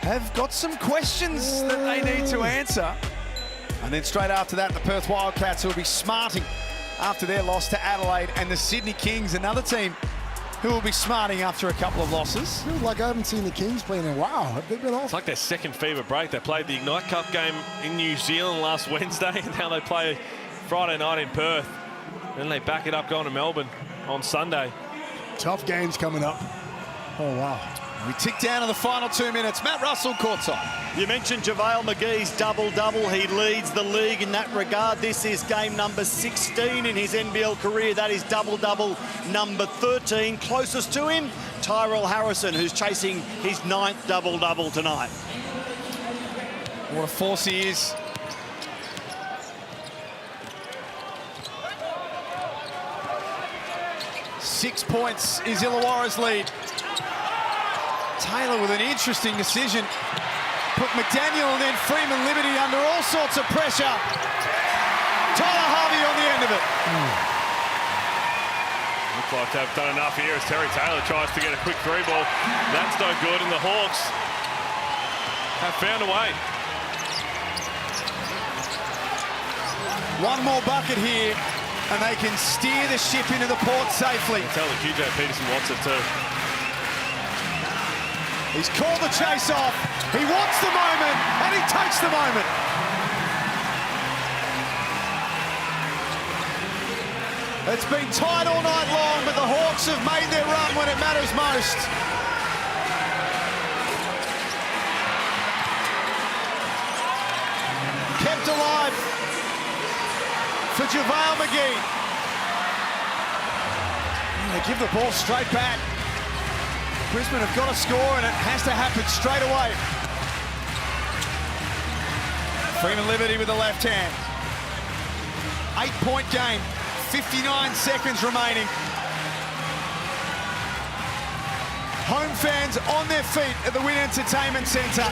have got some questions that they need to answer. And then straight after that, the Perth Wildcats will be smarting after their loss to Adelaide, and the Sydney Kings, another team who will be smarting after a couple of losses. Feels like I haven't seen the Kings play in a while. Have they been off? It's like their second fever break. They played the Ignite Cup game in New Zealand last Wednesday, and now they play Friday night in Perth. Then they back it up going to Melbourne on Sunday. Tough games coming up. Oh, wow. We tick down to the final 2 minutes. Matt Russell courtside. You mentioned JaVale McGee's double-double. He leads the league in that regard. This is game number 16 in his NBL career. That is double-double number 13. Closest to him, Tyrell Harrison, who's chasing his 9th double-double tonight. What a force he is. Six points is Illawarra's lead. Taylor with an interesting decision. Put McDaniel and then Freeman Liberty under all sorts of pressure. Tyler Harvey on the end of it. Looks like they've done enough here as Terry Taylor tries to get a quick 3-ball. That's no good, and the Hawks have found a way. One more bucket here, and they can steer the ship into the port safely. Tell that QJ Peterson wants it too. He's called the chase off. He wants the moment, and he takes the moment. It's been tight all night long, but the Hawks have made their run when it matters most. Kept alive for JaVale McGee. They give the ball straight back. Brisbane have got to score, and it has to happen straight away. Freeman Liberty with the left hand. 8-point game, 59 seconds remaining. Home fans on their feet at the Wynn Entertainment Centre.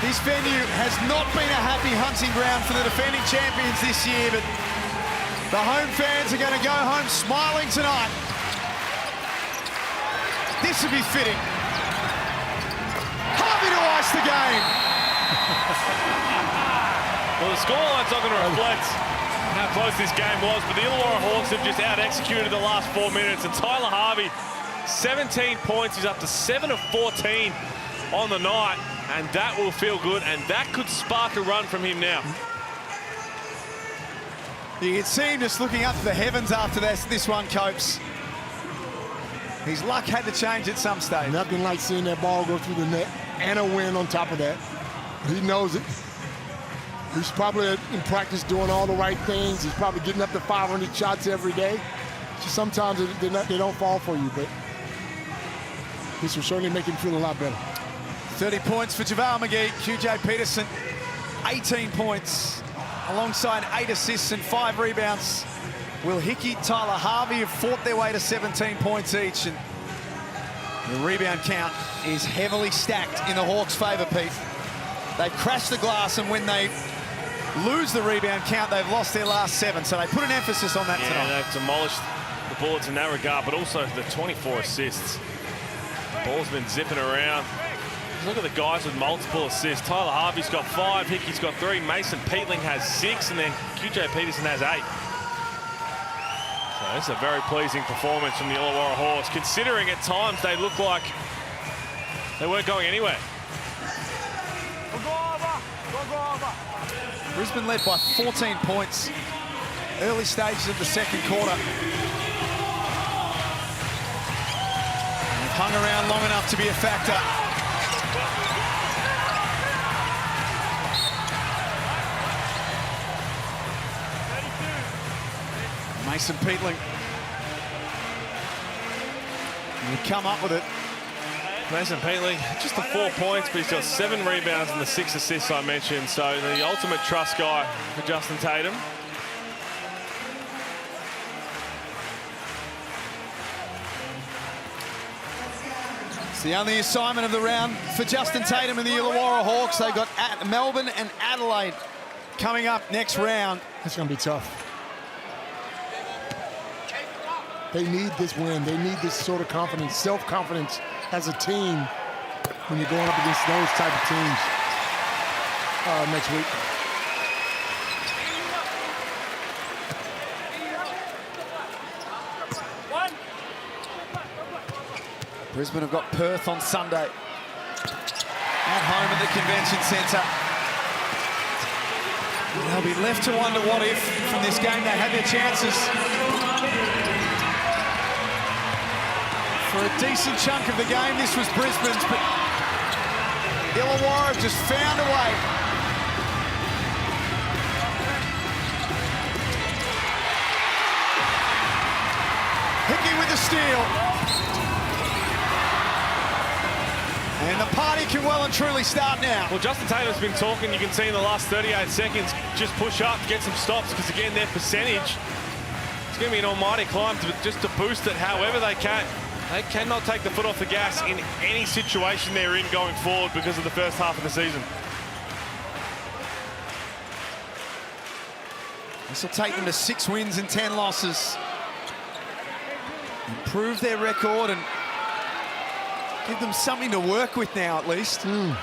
This venue has not been a happy hunting ground for the defending champions this year, but the home fans are going to go home smiling tonight. This would be fitting. Harvey to ice the game. Well, the scoreline's not going to reflect how close this game was, but the Illawarra Hawks have just out-executed the last 4 minutes, and Tyler Harvey, 17 points. He's up to 7 of 14 on the night, and that will feel good, and that could spark a run from him now. You can see him just looking up to the heavens after this one, Copes. His luck had to change at some stage. Nothing like seeing that ball go through the net and a win on top of that. He knows it. He's probably in practice doing all the right things. He's probably getting up to 500 shots every day. Just sometimes they don't fall for you, but this will certainly make him feel a lot better. 30 points for JaVale McGee. QJ Peterson, 18 points, alongside 8 assists and 5 rebounds. Will Hickey, Tyler Harvey have fought their way to 17 points each, and the rebound count is heavily stacked in the Hawks' favour, Pete. They've crashed the glass, and when they lose the rebound count, they've lost their last 7, so they put an emphasis on that tonight. They've demolished the Bullets in that regard, but also the 24 assists. The ball's been zipping around. Look at the guys with multiple assists. Tyler Harvey's got 5, Hickey's got 3, Mason Peatling has 6, and then QJ Peterson has 8. So it's a very pleasing performance from the Illawarra Hawks, considering at times they look like they weren't going anywhere. Brisbane led by 14 points. Early stages of the second quarter. hung around long enough to be a factor. Mason Peatling will come up with it. Mason Peatling, just the 4 points, but he's got 7 rebounds and the 6 assists I mentioned. So the ultimate trust guy for Justin Tatum. It's the only assignment of the round for Justin Tatum and the Illawarra Hawks. They've got Melbourne and Adelaide coming up next round. It's going to be tough. They need this win. They need this sort of confidence, self-confidence as a team when you're going up against those type of teams next week. Brisbane have got Perth on Sunday. At home at the Convention Centre. They'll be left to wonder what if from this game they had their chances. For a decent chunk of the game, this was Brisbane's, but Illawarra just found a way. Hickey with the steal. And the party can well and truly start now. Well, Justin Tatum's been talking, you can see in the last 38 seconds, just push up, get some stops, because again, their percentage, it's going to be an almighty climb just to boost it however they can. They cannot take the foot off the gas in any situation they're in going forward because of the first half of the season. This will take them to 6 wins and 10 losses. Improve their record and give them something to work with now, at least. A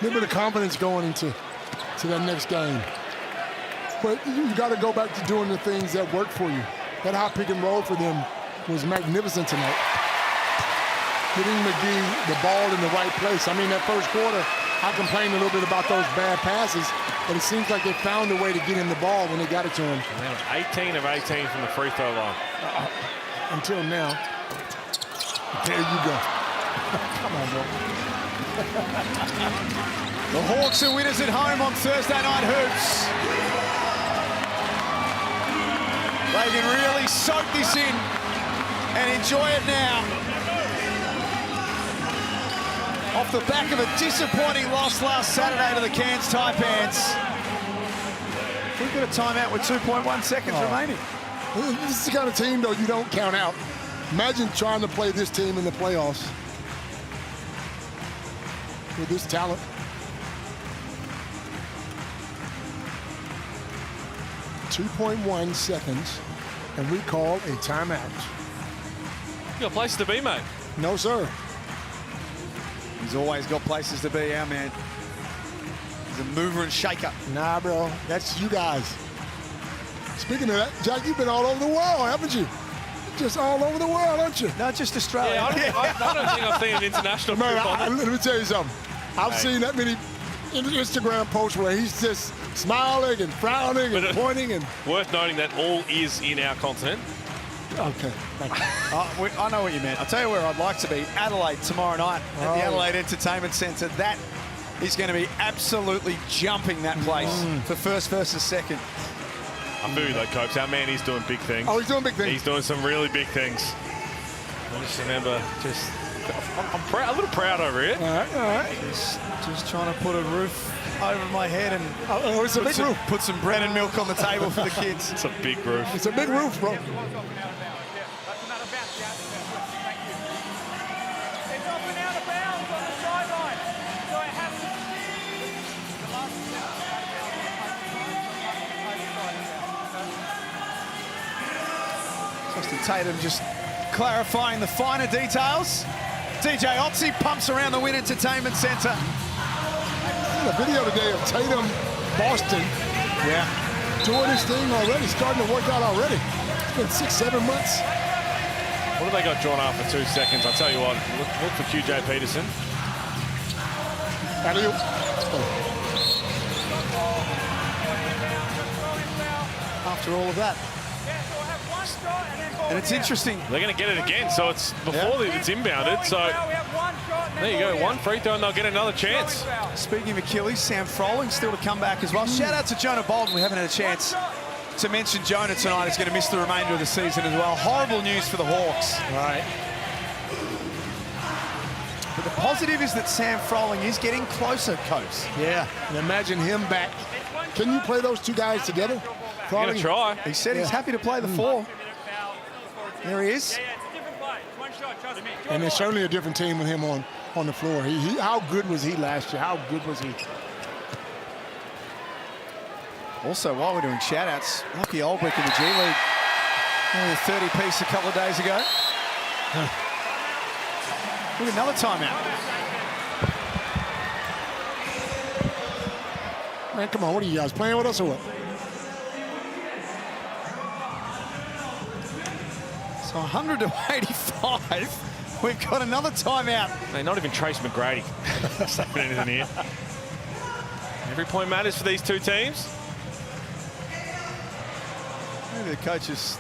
little bit of confidence going into that next game. But you got to go back to doing the things that work for you. That high pick and roll for them was magnificent tonight. Getting McGee the ball in the right place. I mean, that first quarter, I complained a little bit about those bad passes, but it seems like they found a way to get him the ball when they got it to him. 18 of 18 from the free throw line. Until now. There you go. Come on, bro. The Hawks are winners at home on Thursday Night Hoops. They can really soak this in and enjoy it now. Off the back of a disappointing loss last Saturday to the Cairns Taipans. We've got a timeout with 2.1 seconds remaining. This is the kind of team, though, you don't count out. Imagine trying to play this team in the playoffs with this talent. .1 seconds, and we call a timeout. You got places to be, mate. No, sir. He's always got places to be, our man. He's a mover and shaker. Nah, bro, that's you guys. Speaking of that, Jack, you've been all over the world, haven't you? Just all over the world, aren't you? Not just Australia. Yeah, I don't think I've seen an international man, let me tell you something. I've seen that many Instagram posts where he's just smiling and frowning and pointing. And worth noting that all is in our continent. Okay, thank you. I know what you meant. I'll tell you where I'd like to be. Adelaide tomorrow night at the Adelaide Entertainment Centre. That is going to be absolutely jumping that place for first versus second. I feel you though, Copes. Our man, he's doing big things. Oh, he's doing big things. He's doing some really big things. I just remember, I'm proud, a little proud over here. All right. Just trying to put a roof over my head and it's a big roof. Put some bread and milk on the table for the kids. It's a big roof. It's a big roof, bro. Justin Tatum just clarifying the finer details. DJ Otzi pumps around the Wynn Entertainment Centre. A video today of Tatum, Boston. Yeah. Doing his thing already, starting to work out already. It's been 6-7 months. What have they got drawn up for 2 seconds? I'll tell you what, look for QJ Peterson. Alley-oop. After all of that. And it's interesting. They're going to get it again, so it's before it's inbounded. So there you go, one free throw and they'll get another chance. Speaking of Achilles, Sam Froling still to come back as well. Shout out to Jonah Bolden. We haven't had a chance to mention Jonah tonight. He's going to miss the remainder of the season as well. Horrible news for the Hawks. Right. But the positive is that Sam Froling is getting closer, Copes. Yeah, and imagine him back. Can you play those two guys together? I'm going to try. He said he's happy to play the 4. There he is. And it's certainly a different team with him on the floor. How good was he last year? How good was he? Also, while we're doing shout-outs, Lockie Olbrich in the G League. Only a 30-piece a couple of days ago. Look at another timeout. Man, come on, what are you guys playing with us or what? So 100 to 85. We've got another timeout. Hey, not even Trace McGrady saying anything here. Every point matters for these two teams. Maybe the coaches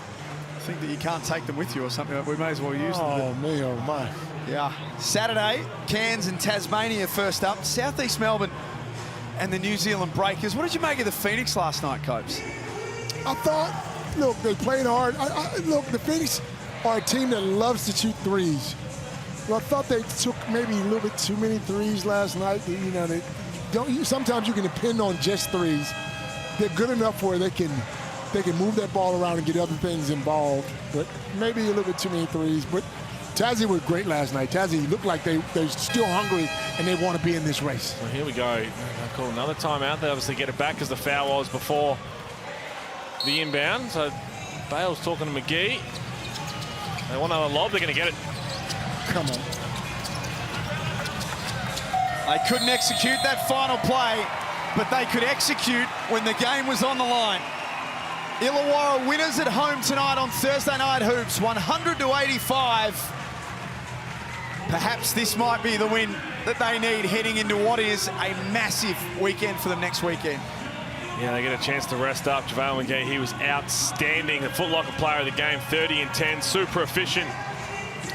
think that you can't take them with you or something. We may as well use them. Oh, me, oh, my. Yeah. Saturday, Cairns and Tasmania first up. Southeast Melbourne and the New Zealand Breakers. What did you make of the Phoenix last night, Copes? I thought, look, they played hard. Look, the Phoenix are a team that loves to shoot threes. Well, I thought they took maybe a little bit too many threes last night. You know, sometimes you can depend on just threes. They're good enough where they can move that ball around and get other things involved, but maybe a little bit too many threes. But Tassie was great last night. Tassie looked like they're still hungry and they want to be in this race. Well, here we go. They call another timeout. They obviously get it back because the foul was before the inbound. So Bale's talking to McGee. They want another lob. They're going to get it. Come on. They couldn't execute that final play, but they could execute when the game was on the line. Illawarra winners at home tonight on Thursday Night Hoops, 100 to 85. Perhaps this might be the win that they need heading into what is a massive weekend for them next weekend. Yeah, they get a chance to rest up. JaVale McGee, he was outstanding. The Foot Locker player of the game, 30 and 10, super efficient.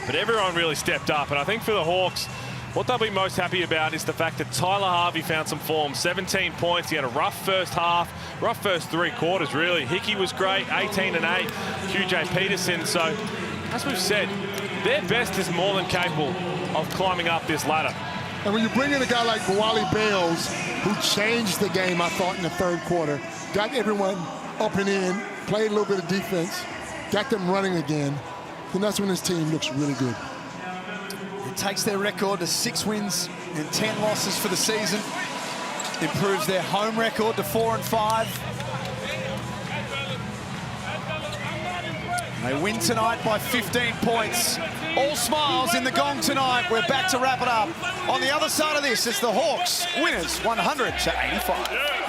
But everyone really stepped up. And I think for the Hawks, what they'll be most happy about is the fact that Tyler Harvey found some form. 17 points. He had a rough first half, rough first 3 quarters, really. Hickey was great, 18 and 8. QJ Peterson. So, as we've said, their best is more than capable of climbing up this ladder. And when you bring in a guy like Wally Bales, who changed the game, I thought, in the third quarter, got everyone up and in, played a little bit of defense, got them running again, then that's when this team looks really good. It takes their record to 6 wins and 10 losses for the season. Improves their home record to 4 and 5. They win tonight by 15 points. All smiles in the gong tonight. We're back to wrap it up. On the other side of this, it's the Hawks winners, 100 to 85.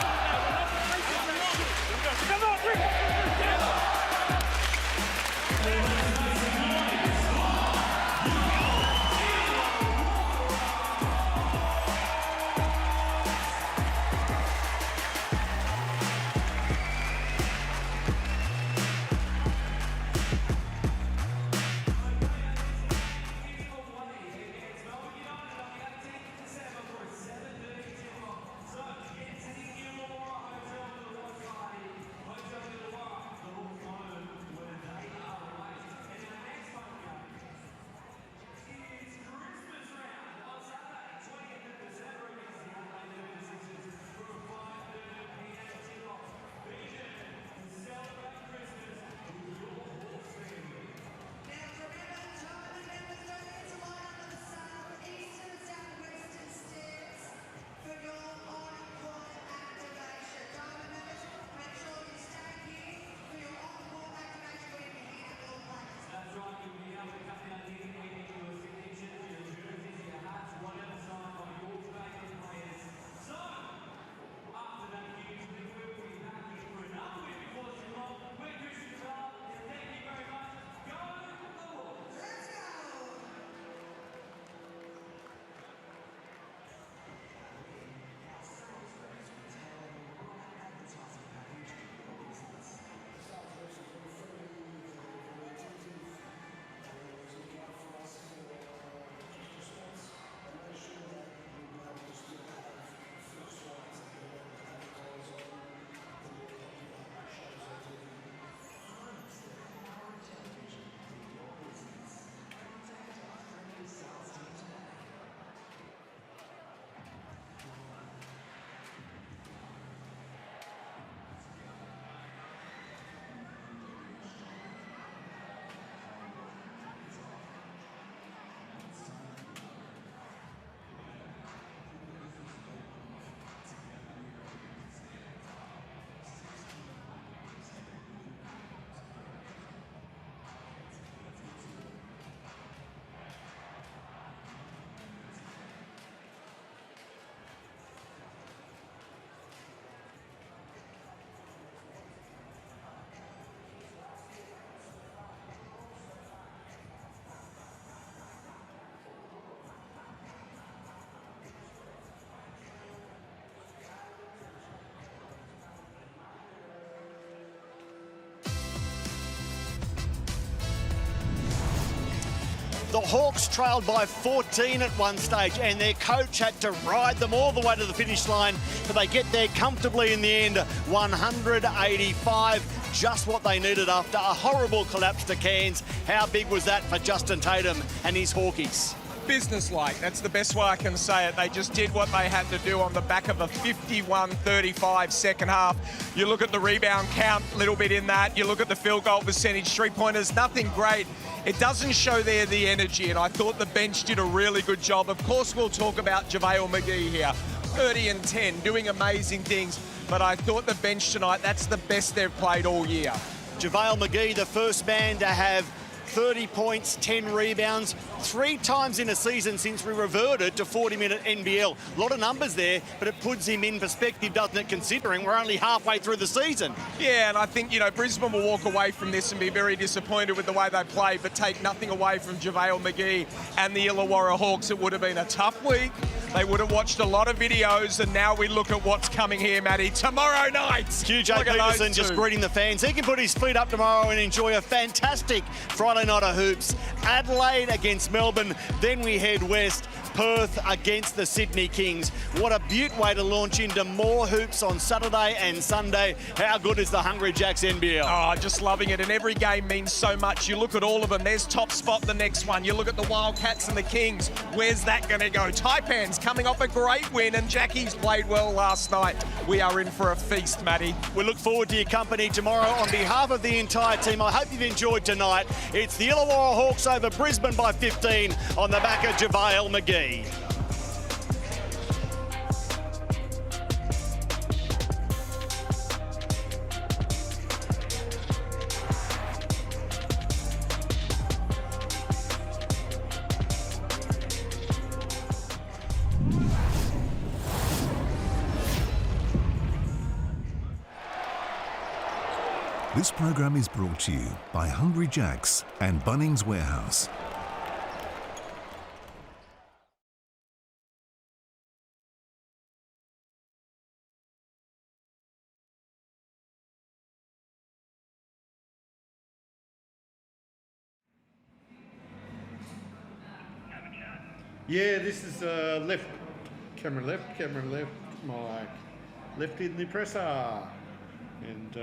The Hawks trailed by 14 at one stage, and their coach had to ride them all the way to the finish line, but they get there comfortably in the end, 185. Just what they needed after a horrible collapse to Cairns. How big was that for Justin Tatum and his Hawkies? Business-like, that's the best way I can say it. They just did what they had to do on the back of a 51-35 second half. You look at the rebound count, a little bit in that. You look at the field goal percentage, three-pointers, nothing great. It doesn't show there the energy, and I thought the bench did a really good job. Of course, we'll talk about JaVale McGee here. 30 and 10, doing amazing things. But I thought the bench tonight, that's the best they've played all year. JaVale McGee, the first man to have 30 points, 10 rebounds, 3 times in a season since we reverted to 40-minute NBL. A lot of numbers there, but it puts him in perspective, doesn't it, considering we're only halfway through the season. Yeah, and I think, you know, Brisbane will walk away from this and be very disappointed with the way they play, but take nothing away from JaVale McGee and the Illawarra Hawks. It would have been a tough week. They would have watched a lot of videos, and now we look at what's coming here, Matty. Tomorrow night. QJ Peterson just greeting the fans. He can put his feet up tomorrow and enjoy a fantastic Friday night of hoops. Adelaide against Melbourne, then we head west. Perth against the Sydney Kings. What a beaut way to launch into more hoops on Saturday and Sunday. How good is the Hungry Jacks NBL? Oh, just loving it, and every game means so much. You look at all of them. There's top spot, the next one. You look at the Wildcats and the Kings. Where's that going to go? Taipan's coming off a great win, and Jackie's played well last night. We are in for a feast, Matty. We look forward to your company tomorrow. On behalf of the entire team, I hope you've enjoyed tonight. It's the Illawarra Hawks over Brisbane by 15 on the back of JaVale McGee. This program is brought to you by Hungry Jacks and Bunnings Warehouse. Yeah, this is left, camera left, my left in the presser. And